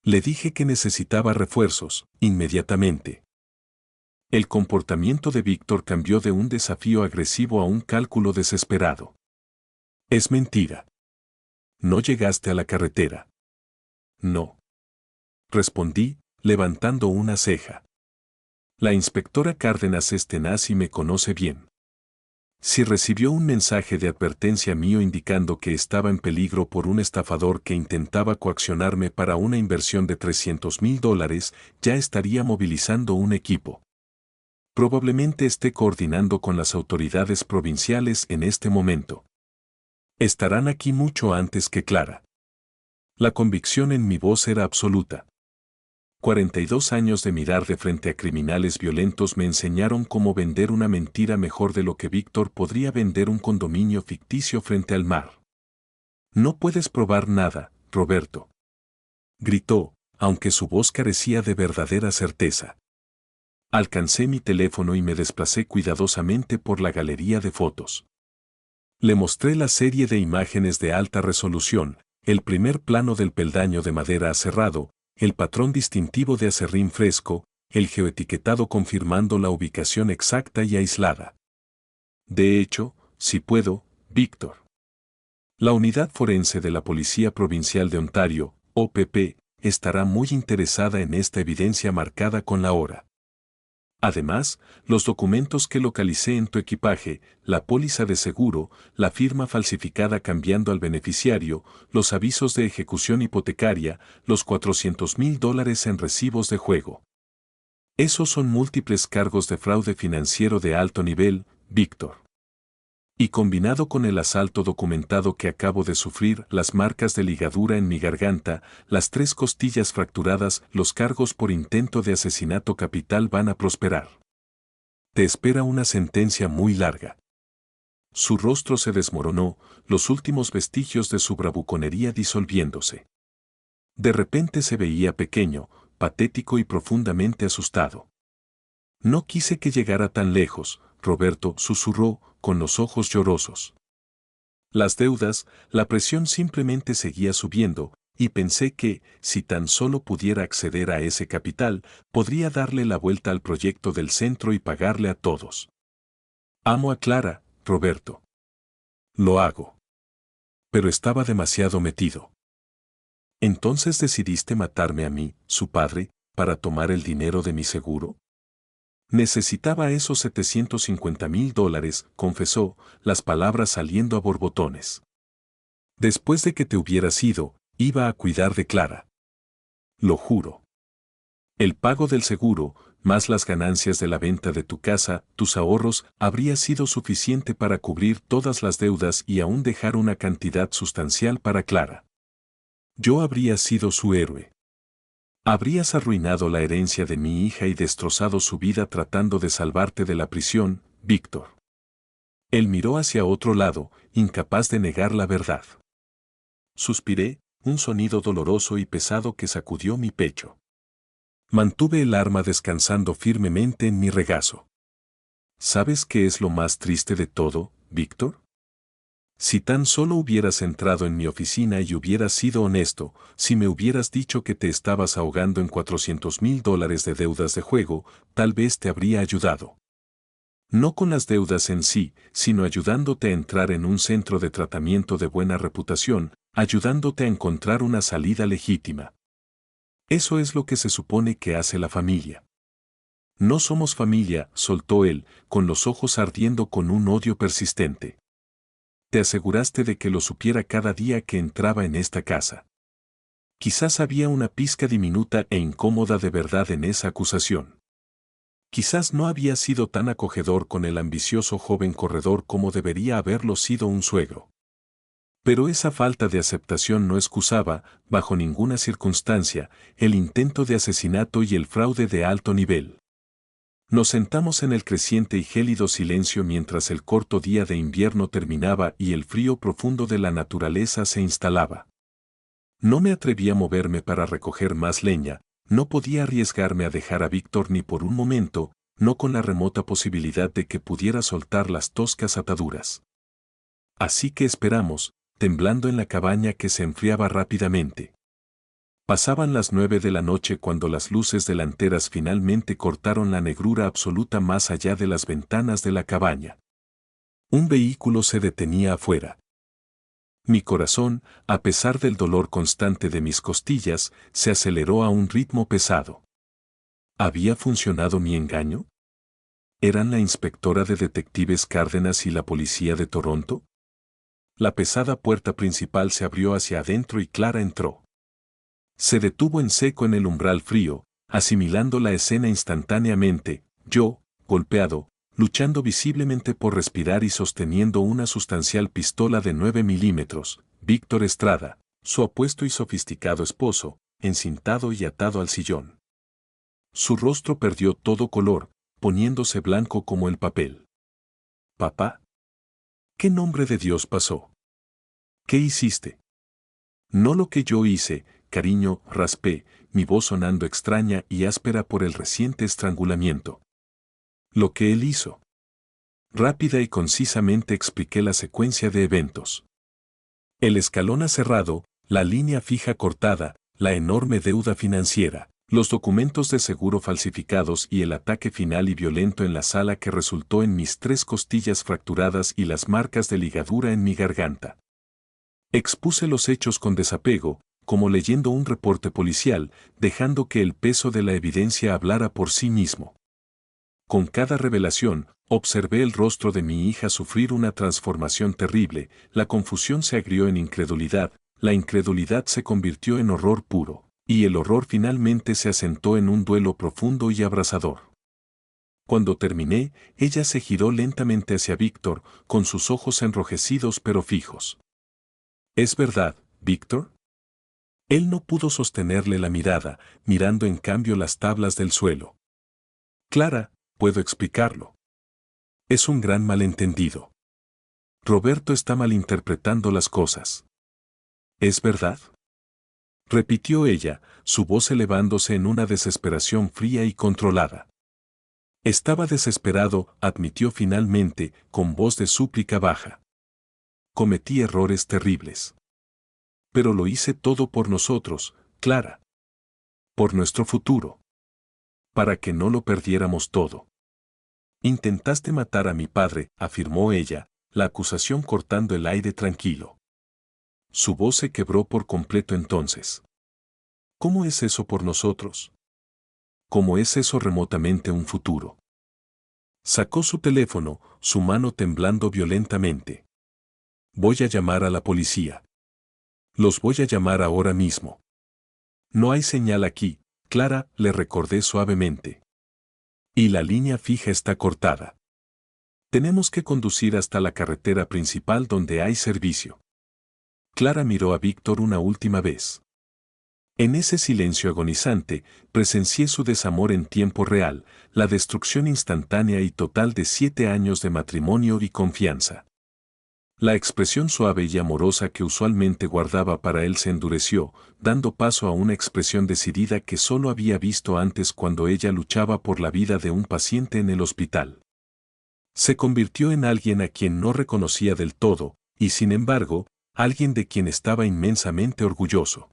A: Le dije que necesitaba refuerzos, inmediatamente. El comportamiento de Víctor cambió de un desafío agresivo a un cálculo desesperado. Es mentira. No llegaste a la carretera. No. Respondí, levantando una ceja. La inspectora Cárdenas es tenaz y me conoce bien. Si recibió un mensaje de advertencia mío indicando que estaba en peligro por un estafador que intentaba coaccionarme para una inversión de $300,000, ya estaría movilizando un equipo. Probablemente esté coordinando con las autoridades provinciales en este momento. Estarán aquí mucho antes que Clara. La convicción en mi voz era absoluta. 42 años de mirar de frente a criminales violentos me enseñaron cómo vender una mentira mejor de lo que Víctor podría vender un condominio ficticio frente al mar. No puedes probar nada, Roberto. Gritó, aunque su voz carecía de verdadera certeza. Alcancé mi teléfono y me desplacé cuidadosamente por la galería de fotos. Le mostré la serie de imágenes de alta resolución, el primer plano del peldaño de madera aserrado, el patrón distintivo de aserrín fresco, el geoetiquetado confirmando la ubicación exacta y aislada. De hecho, si puedo, Víctor. La Unidad Forense de la Policía Provincial de Ontario, OPP, estará muy interesada en esta evidencia marcada con la hora. Además, los documentos que localicé en tu equipaje, la póliza de seguro, la firma falsificada cambiando al beneficiario, los avisos de ejecución hipotecaria, los $400,000 en recibos de juego. Esos son múltiples cargos de fraude financiero de alto nivel, Víctor. Y combinado con el asalto documentado que acabo de sufrir, las marcas de ligadura en mi garganta, las 3 costillas fracturadas, los cargos por intento de asesinato capital van a prosperar. Te espera una sentencia muy larga. Su rostro se desmoronó, los últimos vestigios de su bravuconería disolviéndose. De repente se veía pequeño, patético y profundamente asustado. No quise que llegara tan lejos, Roberto susurró, con los ojos llorosos. Las deudas, la presión simplemente seguía subiendo, y pensé que, si tan solo pudiera acceder a ese capital, podría darle la vuelta al proyecto del centro y pagarle a todos. Amo a Clara, Roberto. Lo hago. Pero estaba demasiado metido. ¿Entonces decidiste matarme a mí, su padre, para tomar el dinero de mi seguro? Necesitaba esos $750,000, confesó, las palabras saliendo a borbotones. Después de que te hubieras ido, iba a cuidar de Clara. Lo juro. El pago del seguro, más las ganancias de la venta de tu casa, tus ahorros, habría sido suficiente para cubrir todas las deudas y aún dejar una cantidad sustancial para Clara. Yo habría sido su héroe. Habrías arruinado la herencia de mi hija y destrozado su vida tratando de salvarte de la prisión, Víctor. Él miró hacia otro lado, incapaz de negar la verdad. Suspiré, un sonido doloroso y pesado que sacudió mi pecho. Mantuve el arma descansando firmemente en mi regazo. ¿Sabes qué es lo más triste de todo, Víctor? Si tan solo hubieras entrado en mi oficina y hubieras sido honesto, si me hubieras dicho que te estabas ahogando en $400,000 de deudas de juego, tal vez te habría ayudado. No con las deudas en sí, sino ayudándote a entrar en un centro de tratamiento de buena reputación, ayudándote a encontrar una salida legítima. Eso es lo que se supone que hace la familia. No somos familia, soltó él, con los ojos ardiendo con un odio persistente. Te aseguraste de que lo supiera cada día que entraba en esta casa. Quizás había una pizca diminuta e incómoda de verdad en esa acusación. Quizás no había sido tan acogedor con el ambicioso joven corredor como debería haberlo sido un suegro. Pero esa falta de aceptación no excusaba, bajo ninguna circunstancia, el intento de asesinato y el fraude de alto nivel. Nos sentamos en el creciente y gélido silencio mientras el corto día de invierno terminaba y el frío profundo de la naturaleza se instalaba. No me atreví a moverme para recoger más leña, no podía arriesgarme a dejar a Víctor ni por un momento, no con la remota posibilidad de que pudiera soltar las toscas ataduras. Así que esperamos, temblando en la cabaña que se enfriaba rápidamente. Pasaban las 9 de la noche cuando las luces delanteras finalmente cortaron la negrura absoluta más allá de las ventanas de la cabaña. Un vehículo se detenía afuera. Mi corazón, a pesar del dolor constante de mis costillas, se aceleró a un ritmo pesado. ¿Había funcionado mi engaño? ¿Eran la inspectora de detectives Cárdenas y la policía de Toronto? La pesada puerta principal se abrió hacia adentro y Clara entró. Se detuvo en seco en el umbral frío, asimilando la escena instantáneamente, yo, golpeado, luchando visiblemente por respirar y sosteniendo una sustancial pistola de 9 milímetros, Víctor Estrada, su apuesto y sofisticado esposo, encintado y atado al sillón. Su rostro perdió todo color, poniéndose blanco como el papel. «Papá. ¿Qué nombre de Dios pasó? ¿Qué hiciste?» «No lo que yo hice, cariño», raspé, mi voz sonando extraña y áspera por el reciente estrangulamiento. «Lo que él hizo». Rápida y concisamente expliqué la secuencia de eventos. El escalón cerrado, la línea fija cortada, la enorme deuda financiera, los documentos de seguro falsificados y el ataque final y violento en la sala que resultó en mis 3 costillas fracturadas y las marcas de ligadura en mi garganta. Expuse los hechos con desapego, como leyendo un reporte policial, dejando que el peso de la evidencia hablara por sí mismo. Con cada revelación, observé el rostro de mi hija sufrir una transformación terrible, la confusión se agrió en incredulidad, la incredulidad se convirtió en horror puro, y el horror finalmente se asentó en un duelo profundo y abrasador. Cuando terminé, ella se giró lentamente hacia Víctor, con sus ojos enrojecidos pero fijos. ¿Es verdad, Víctor? Él no pudo sostenerle la mirada, mirando en cambio las tablas del suelo. Clara, puedo explicarlo. Es un gran malentendido. Roberto está malinterpretando las cosas. ¿Es verdad? Repitió ella, su voz elevándose en una desesperación fría y controlada. Estaba desesperado, admitió finalmente, con voz de súplica baja. Cometí errores terribles. Pero lo hice todo por nosotros, Clara. Por nuestro futuro. Para que no lo perdiéramos todo. Intentaste matar a mi padre, afirmó ella, la acusación cortando el aire tranquilo. Su voz se quebró por completo entonces. ¿Cómo es eso por nosotros? ¿Cómo es eso remotamente un futuro? Sacó su teléfono, su mano temblando violentamente. Voy a llamar a la policía. Los voy a llamar ahora mismo. No hay señal aquí, Clara, le recordé suavemente. Y la línea fija está cortada. Tenemos que conducir hasta la carretera principal donde hay servicio. Clara miró a Víctor una última vez. En ese silencio agonizante, presencié su desamor en tiempo real, la destrucción instantánea y total de 7 años de matrimonio y confianza. La expresión suave y amorosa que usualmente guardaba para él se endureció, dando paso a una expresión decidida que solo había visto antes cuando ella luchaba por la vida de un paciente en el hospital. Se convirtió en alguien a quien no reconocía del todo, y sin embargo, alguien de quien estaba inmensamente orgulloso.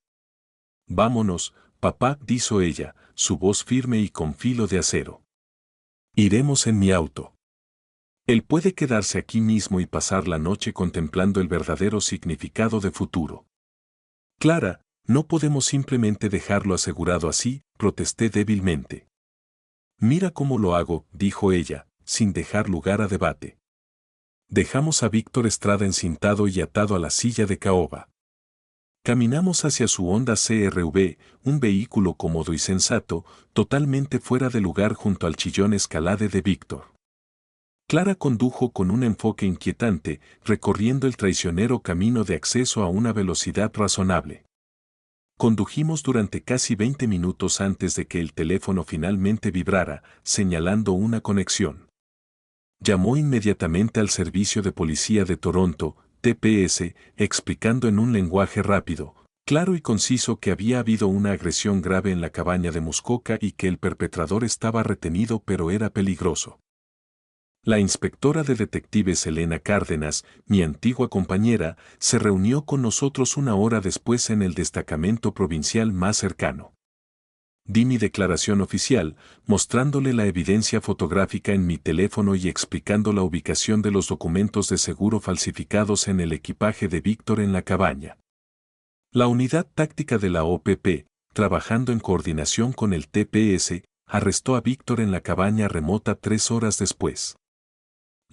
A: Vámonos, papá, dijo ella, su voz firme y con filo de acero. Iremos en mi auto. Él puede quedarse aquí mismo y pasar la noche contemplando el verdadero significado de futuro. Clara, no podemos simplemente dejarlo asegurado así, protesté débilmente. Mira cómo lo hago, dijo ella, sin dejar lugar a debate. Dejamos a Víctor Estrada encintado y atado a la silla de caoba. Caminamos hacia su Honda CR-V, un vehículo cómodo y sensato, totalmente fuera de lugar junto al chillón Escalade de Víctor. Clara condujo con un enfoque inquietante, recorriendo el traicionero camino de acceso a una velocidad razonable. Condujimos durante casi 20 minutos antes de que el teléfono finalmente vibrara, señalando una conexión. Llamó inmediatamente al Servicio de Policía de Toronto, TPS, explicando en un lenguaje rápido, claro y conciso que había habido una agresión grave en la cabaña de Muskoka y que el perpetrador estaba retenido pero era peligroso. La inspectora de detectives Elena Cárdenas, mi antigua compañera, se reunió con nosotros una hora después en el destacamento provincial más cercano. Di mi declaración oficial, mostrándole la evidencia fotográfica en mi teléfono y explicando la ubicación de los documentos de seguro falsificados en el equipaje de Víctor en la cabaña. La unidad táctica de la OPP, trabajando en coordinación con el TPS, arrestó a Víctor en la cabaña remota 3 horas después.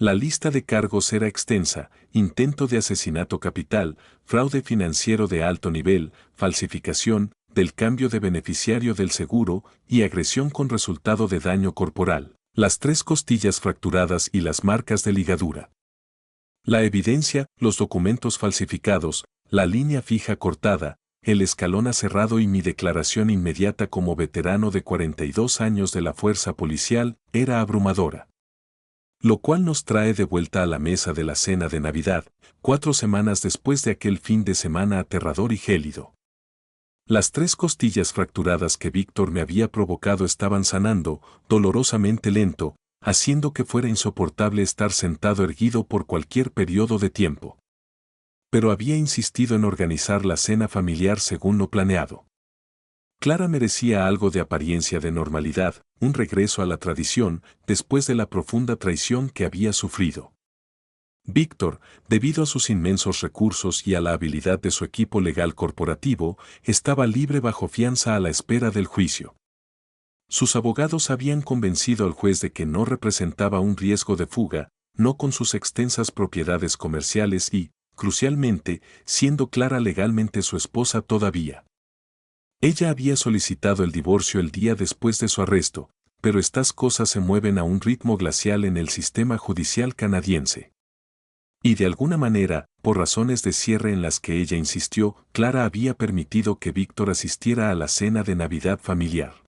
A: La lista de cargos era extensa: intento de asesinato capital, fraude financiero de alto nivel, falsificación del cambio de beneficiario del seguro y agresión con resultado de daño corporal, las 3 costillas fracturadas y las marcas de ligadura. La evidencia, los documentos falsificados, la línea fija cortada, el escalón aserrado y mi declaración inmediata como veterano de 42 años de la fuerza policial, era abrumadora. Lo cual nos trae de vuelta a la mesa de la cena de Navidad, 4 semanas después de aquel fin de semana aterrador y gélido. Las 3 costillas fracturadas que Víctor me había provocado estaban sanando, dolorosamente lento, haciendo que fuera insoportable estar sentado erguido por cualquier periodo de tiempo. Pero había insistido en organizar la cena familiar según lo planeado. Clara merecía algo de apariencia de normalidad, un regreso a la tradición, después de la profunda traición que había sufrido. Víctor, debido a sus inmensos recursos y a la habilidad de su equipo legal corporativo, estaba libre bajo fianza a la espera del juicio. Sus abogados habían convencido al juez de que no representaba un riesgo de fuga, no con sus extensas propiedades comerciales y, crucialmente, siendo Clara legalmente su esposa todavía. Ella había solicitado el divorcio el día después de su arresto, pero estas cosas se mueven a un ritmo glacial en el sistema judicial canadiense. Y de alguna manera, por razones de cierre en las que ella insistió, Clara había permitido que Víctor asistiera a la cena de Navidad familiar.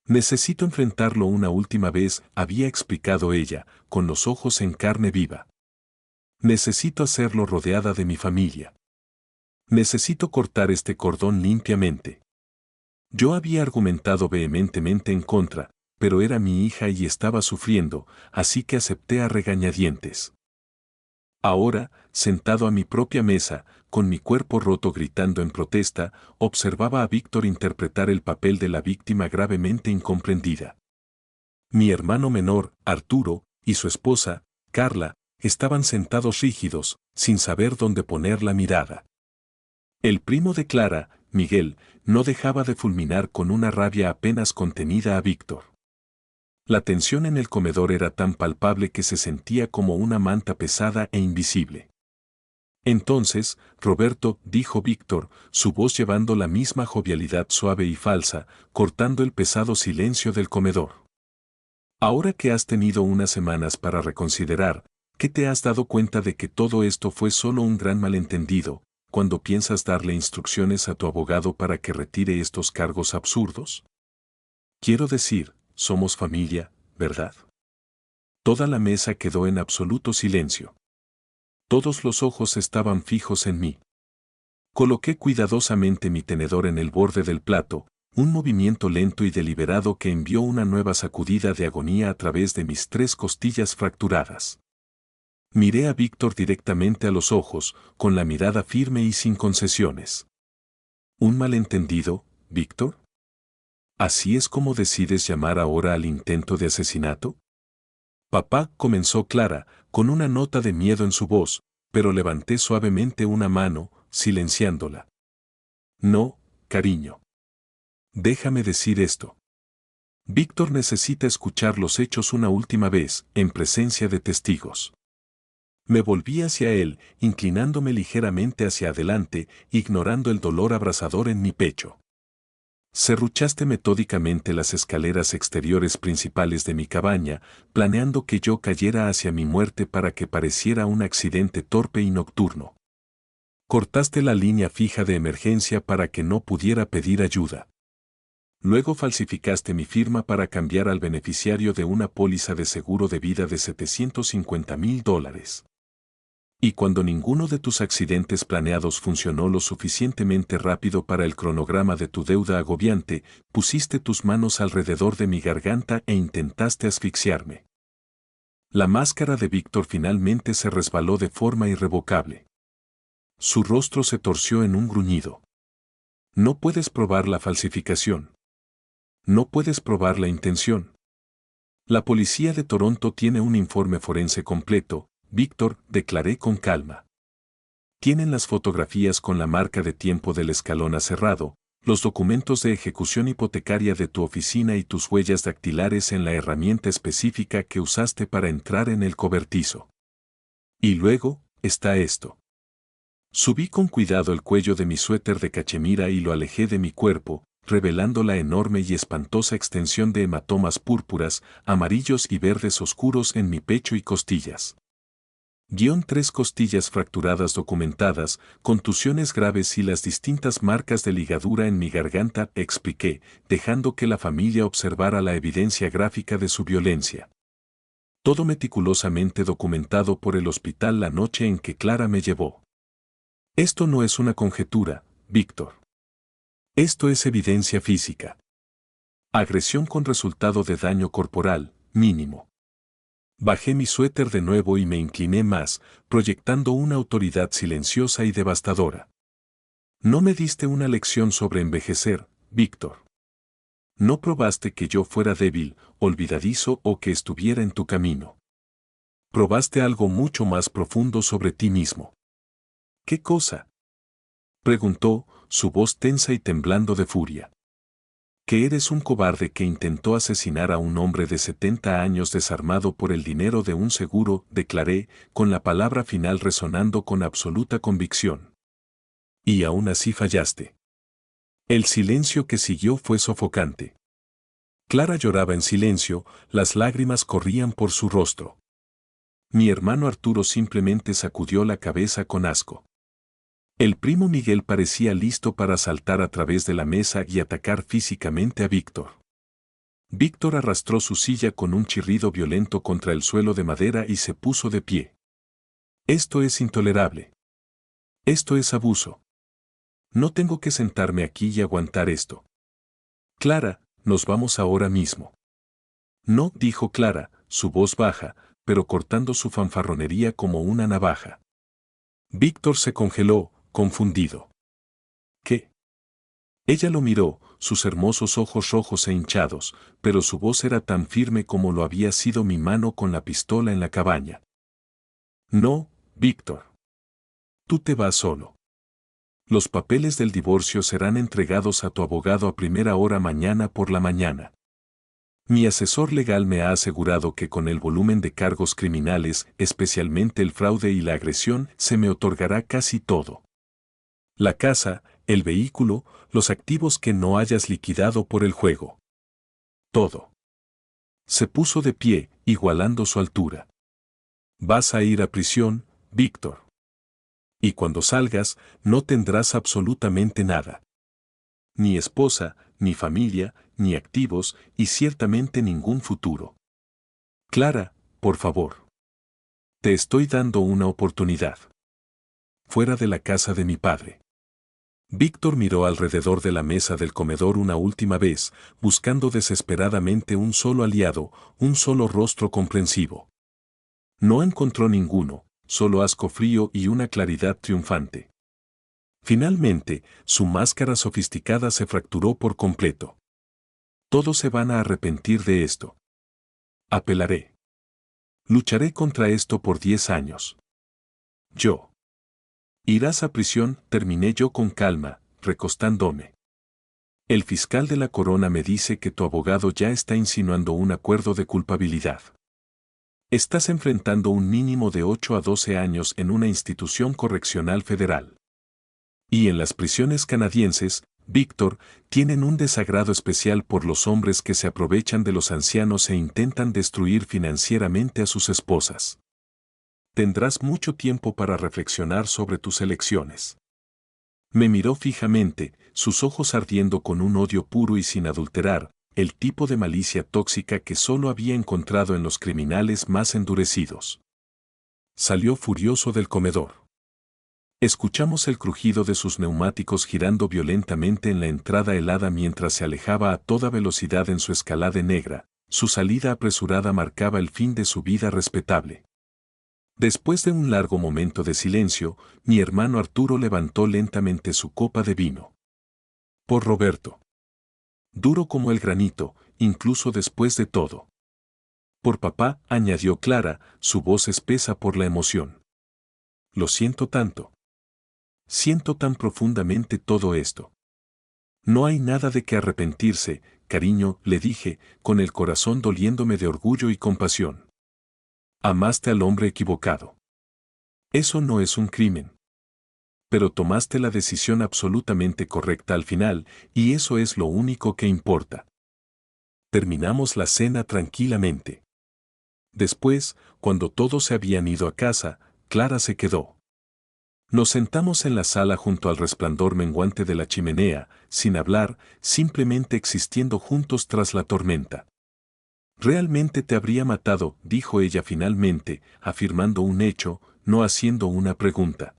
A: Necesito enfrentarlo una última vez, había explicado ella, con los ojos en carne viva. Necesito hacerlo rodeada de mi familia. Necesito cortar este cordón limpiamente. Yo había argumentado vehementemente en contra, pero era mi hija y estaba sufriendo, así que acepté a regañadientes. Ahora, sentado a mi propia mesa, con mi cuerpo roto gritando en protesta, observaba a Víctor interpretar el papel de la víctima gravemente incomprendida. Mi hermano menor, Arturo, y su esposa, Carla, estaban sentados rígidos, sin saber dónde poner la mirada. El primo de Clara, Miguel, no dejaba de fulminar con una rabia apenas contenida a Víctor. La tensión en el comedor era tan palpable que se sentía como una manta pesada e invisible. Entonces, Roberto, dijo Víctor, su voz llevando la misma jovialidad suave y falsa, cortando el pesado silencio del comedor. Ahora que has tenido unas semanas para reconsiderar, ¿qué te has dado cuenta de que todo esto fue solo un gran malentendido, cuando piensas darle instrucciones a tu abogado para que retire estos cargos absurdos? Quiero decir, somos familia, ¿verdad? Toda la mesa quedó en absoluto silencio. Todos los ojos estaban fijos en mí. Coloqué cuidadosamente mi tenedor en el borde del plato, un movimiento lento y deliberado que envió una nueva sacudida de agonía a través de mis 3 costillas fracturadas. Miré a Víctor directamente a los ojos, con la mirada firme y sin concesiones. ¿Un malentendido, Víctor? ¿Así es como decides llamar ahora al intento de asesinato? Papá, comenzó Clara, con una nota de miedo en su voz, pero levanté suavemente una mano, silenciándola. No, cariño. Déjame decir esto. Víctor necesita escuchar los hechos una última vez, en presencia de testigos. Me volví hacia él, inclinándome ligeramente hacia adelante, ignorando el dolor abrasador en mi pecho. Serruchaste metódicamente las escaleras exteriores principales de mi cabaña, planeando que yo cayera hacia mi muerte para que pareciera un accidente torpe y nocturno. Cortaste la línea fija de emergencia para que no pudiera pedir ayuda. Luego falsificaste mi firma para cambiar al beneficiario de una póliza de seguro de vida de $750,000. Y cuando ninguno de tus accidentes planeados funcionó lo suficientemente rápido para el cronograma de tu deuda agobiante, pusiste tus manos alrededor de mi garganta e intentaste asfixiarme. La máscara de Víctor finalmente se resbaló de forma irrevocable. Su rostro se torció en un gruñido. No puedes probar la falsificación. No puedes probar la intención. La policía de Toronto tiene un informe forense completo, Víctor, declaré con calma. Tienen las fotografías con la marca de tiempo del escalón cerrado, los documentos de ejecución hipotecaria de tu oficina y tus huellas dactilares en la herramienta específica que usaste para entrar en el cobertizo. Y luego, está esto. Subí con cuidado el cuello de mi suéter de cachemira y lo alejé de mi cuerpo, revelando la enorme y espantosa extensión de hematomas púrpuras, amarillos y verdes oscuros en mi pecho y costillas. 3 costillas fracturadas documentadas, contusiones graves y las distintas marcas de ligadura en mi garganta, expliqué, dejando que la familia observara la evidencia gráfica de su violencia. Todo meticulosamente documentado por el hospital la noche en que Clara me llevó. Esto no es una conjetura, Víctor. Esto es evidencia física. Agresión con resultado de daño corporal, mínimo. Bajé mi suéter de nuevo y me incliné más, proyectando una autoridad silenciosa y devastadora. No me diste una lección sobre envejecer, Víctor. No probaste que yo fuera débil, olvidadizo o que estuviera en tu camino. Probaste algo mucho más profundo sobre ti mismo. ¿Qué cosa? Preguntó, su voz tensa y temblando de furia. Que eres un cobarde que intentó asesinar a un hombre de 70 años desarmado por el dinero de un seguro, declaré, con la palabra final resonando con absoluta convicción. Y aún así fallaste. El silencio que siguió fue sofocante. Clara lloraba en silencio, las lágrimas corrían por su rostro. Mi hermano Arturo simplemente sacudió la cabeza con asco. El primo Miguel parecía listo para saltar a través de la mesa y atacar físicamente a Víctor. Víctor arrastró su silla con un chirrido violento contra el suelo de madera y se puso de pie. Esto es intolerable. Esto es abuso. No tengo que sentarme aquí y aguantar esto. Clara, nos vamos ahora mismo. No, dijo Clara, su voz baja, pero cortando su fanfarronería como una navaja. Víctor se congeló, confundido. ¿Qué? Ella lo miró, sus hermosos ojos rojos e hinchados, pero su voz era tan firme como lo había sido mi mano con la pistola en la cabaña. No, Víctor. Tú te vas solo. Los papeles del divorcio serán entregados a tu abogado a primera hora mañana por la mañana. Mi asesor legal me ha asegurado que con el volumen de cargos criminales, especialmente el fraude y la agresión, se me otorgará casi todo. La casa, el vehículo, los activos que no hayas liquidado por el juego. Todo. Se puso de pie, igualando su altura. Vas a ir a prisión, Víctor. Y cuando salgas, no tendrás absolutamente nada. Ni esposa, ni familia, ni activos, y ciertamente ningún futuro. Clara, por favor. Te estoy dando una oportunidad. Fuera de la casa de mi padre. Víctor miró alrededor de la mesa del comedor una última vez, buscando desesperadamente un solo aliado, un solo rostro comprensivo. No encontró ninguno, solo asco frío y una claridad triunfante. Finalmente, su máscara sofisticada se fracturó por completo. Todos se van a arrepentir de esto. Apelaré. Lucharé contra esto por 10 años. Yo. Irás a prisión, terminé yo con calma, recostándome. El fiscal de la corona me dice que tu abogado ya está insinuando un acuerdo de culpabilidad. Estás enfrentando un mínimo de 8 a 12 años en una institución correccional federal. Y en las prisiones canadienses, Víctor, tienen un desagrado especial por los hombres que se aprovechan de los ancianos e intentan destruir financieramente a sus esposas. Tendrás mucho tiempo para reflexionar sobre tus elecciones. Me miró fijamente, sus ojos ardiendo con un odio puro y sin adulterar, el tipo de malicia tóxica que solo había encontrado en los criminales más endurecidos. Salió furioso del comedor. Escuchamos el crujido de sus neumáticos girando violentamente en la entrada helada mientras se alejaba a toda velocidad en su escalade negra. Su salida apresurada marcaba el fin de su vida respetable. Después de un largo momento de silencio, mi hermano Arturo levantó lentamente su copa de vino. Por Roberto. Duro como el granito, incluso después de todo. Por papá, añadió Clara, su voz espesa por la emoción. Lo siento tanto. Siento tan profundamente todo esto. No hay nada de qué arrepentirse, cariño, le dije, con el corazón doliéndome de orgullo y compasión. Amaste al hombre equivocado. Eso no es un crimen. Pero tomaste la decisión absolutamente correcta al final, y eso es lo único que importa. Terminamos la cena tranquilamente. Después, cuando todos se habían ido a casa, Clara se quedó. Nos sentamos en la sala junto al resplandor menguante de la chimenea, sin hablar, simplemente existiendo juntos tras la tormenta. Realmente te habría matado, dijo ella finalmente, afirmando un hecho, no haciendo una pregunta.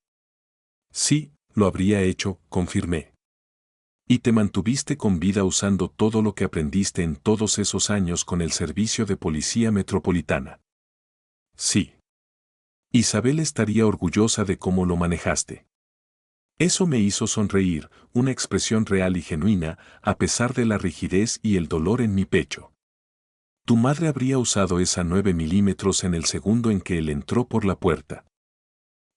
A: Sí, lo habría hecho, confirmé. Y te mantuviste con vida usando todo lo que aprendiste en todos esos años con el Servicio de Policía Metropolitana. Sí. Isabel estaría orgullosa de cómo lo manejaste. Eso me hizo sonreír, una expresión real y genuina, a pesar de la rigidez y el dolor en mi pecho. Tu madre habría usado esa 9 milímetros en el segundo en que él entró por la puerta.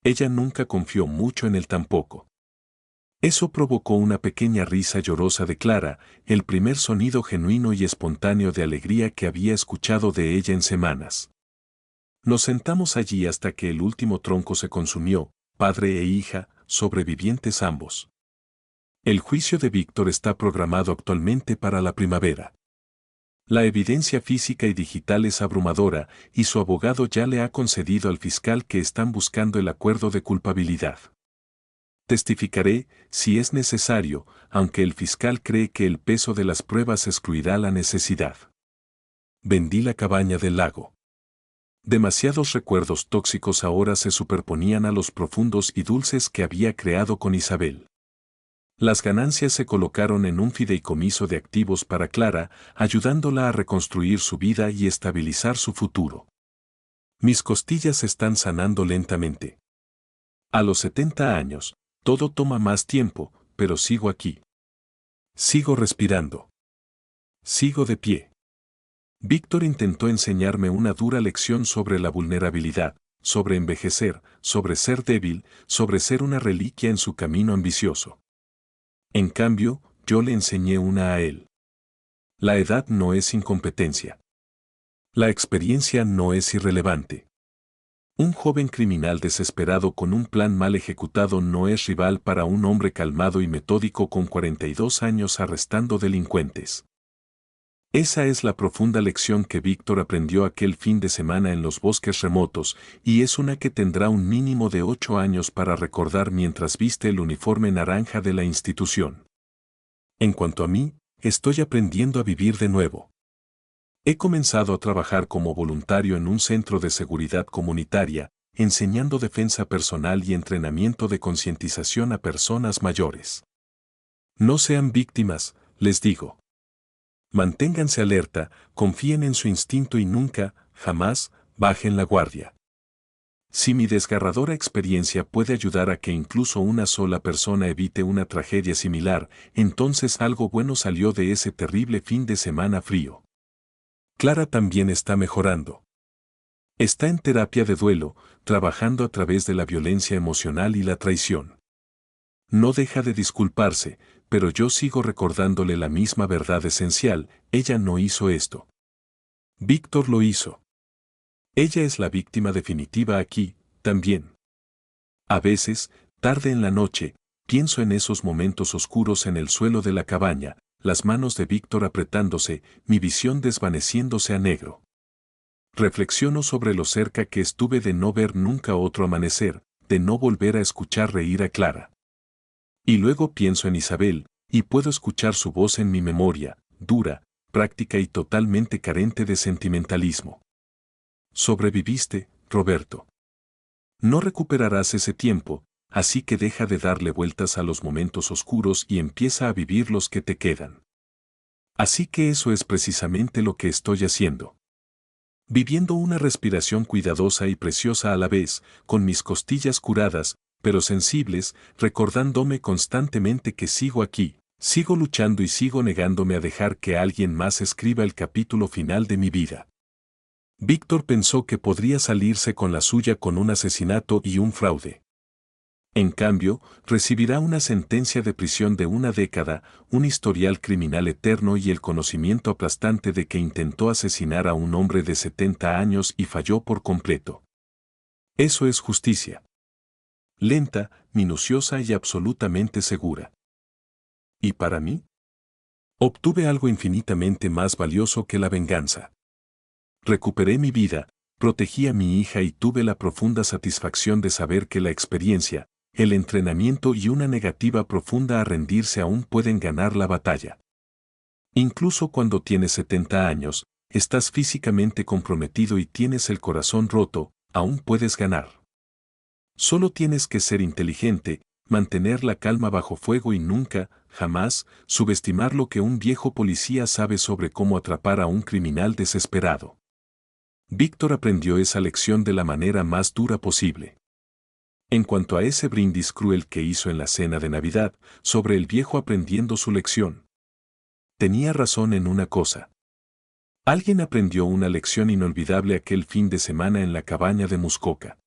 A: Ella nunca confió mucho en él tampoco. Eso provocó una pequeña risa llorosa de Clara, el primer sonido genuino y espontáneo de alegría que había escuchado de ella en semanas. Nos sentamos allí hasta que el último tronco se consumió, padre e hija, sobrevivientes ambos. El juicio de Víctor está programado actualmente para la primavera. La evidencia física y digital es abrumadora y su abogado ya le ha concedido al fiscal que están buscando el acuerdo de culpabilidad. Testificaré, si es necesario, aunque el fiscal cree que el peso de las pruebas excluirá la necesidad. Vendí la cabaña del lago. Demasiados recuerdos tóxicos ahora se superponían a los profundos y dulces que había creado con Isabel. Las ganancias se colocaron en un fideicomiso de activos para Clara, ayudándola a reconstruir su vida y estabilizar su futuro. Mis costillas están sanando lentamente. A los 70 años, todo toma más tiempo, pero sigo aquí. Sigo respirando. Sigo de pie. Víctor intentó enseñarme una dura lección sobre la vulnerabilidad, sobre envejecer, sobre ser débil, sobre ser una reliquia en su camino ambicioso. En cambio, yo le enseñé una a él. La edad no es incompetencia. La experiencia no es irrelevante. Un joven criminal desesperado con un plan mal ejecutado no es rival para un hombre calmado y metódico con 42 años arrestando delincuentes. Esa es la profunda lección que Víctor aprendió aquel fin de semana en los bosques remotos, y es una que tendrá un mínimo de 8 años para recordar mientras viste el uniforme naranja de la institución. En cuanto a mí, estoy aprendiendo a vivir de nuevo. He comenzado a trabajar como voluntario en un centro de seguridad comunitaria, enseñando defensa personal y entrenamiento de concientización a personas mayores. No sean víctimas, les digo. Manténganse alerta, confíen en su instinto y nunca, jamás, bajen la guardia. Si mi desgarradora experiencia puede ayudar a que incluso una sola persona evite una tragedia similar, entonces algo bueno salió de ese terrible fin de semana frío. Clara también está mejorando. Está en terapia de duelo, trabajando a través de la violencia emocional y la traición. No deja de disculparse, pero yo sigo recordándole la misma verdad esencial: ella no hizo esto. Víctor lo hizo. Ella es la víctima definitiva aquí, también. A veces, tarde en la noche, pienso en esos momentos oscuros en el suelo de la cabaña, las manos de Víctor apretándose, mi visión desvaneciéndose a negro. Reflexiono sobre lo cerca que estuve de no ver nunca otro amanecer, de no volver a escuchar reír a Clara. Y luego pienso en Isabel, y puedo escuchar su voz en mi memoria, dura, práctica y totalmente carente de sentimentalismo. Sobreviviste, Roberto. No recuperarás ese tiempo, así que deja de darle vueltas a los momentos oscuros y empieza a vivir los que te quedan. Así que eso es precisamente lo que estoy haciendo. Viviendo una respiración cuidadosa y preciosa a la vez, con mis costillas curadas, pero sensibles, recordándome constantemente que sigo aquí, sigo luchando y sigo negándome a dejar que alguien más escriba el capítulo final de mi vida. Víctor pensó que podría salirse con la suya con un asesinato y un fraude. En cambio, recibirá una sentencia de prisión de 1 década, un historial criminal eterno y el conocimiento aplastante de que intentó asesinar a un hombre de 70 años y falló por completo. Eso es justicia. Lenta, minuciosa y absolutamente segura. ¿Y para mí? Obtuve algo infinitamente más valioso que la venganza. Recuperé mi vida, protegí a mi hija y tuve la profunda satisfacción de saber que la experiencia, el entrenamiento y una negativa profunda a rendirse aún pueden ganar la batalla. Incluso cuando tienes 70 años, estás físicamente comprometido y tienes el corazón roto, aún puedes ganar. Solo tienes que ser inteligente, mantener la calma bajo fuego y nunca, jamás, subestimar lo que un viejo policía sabe sobre cómo atrapar a un criminal desesperado. Víctor aprendió esa lección de la manera más dura posible. En cuanto a ese brindis cruel que hizo en la cena de Navidad, sobre el viejo aprendiendo su lección. Tenía razón en una cosa. Alguien aprendió una lección inolvidable aquel fin de semana en la cabaña de Muskoka.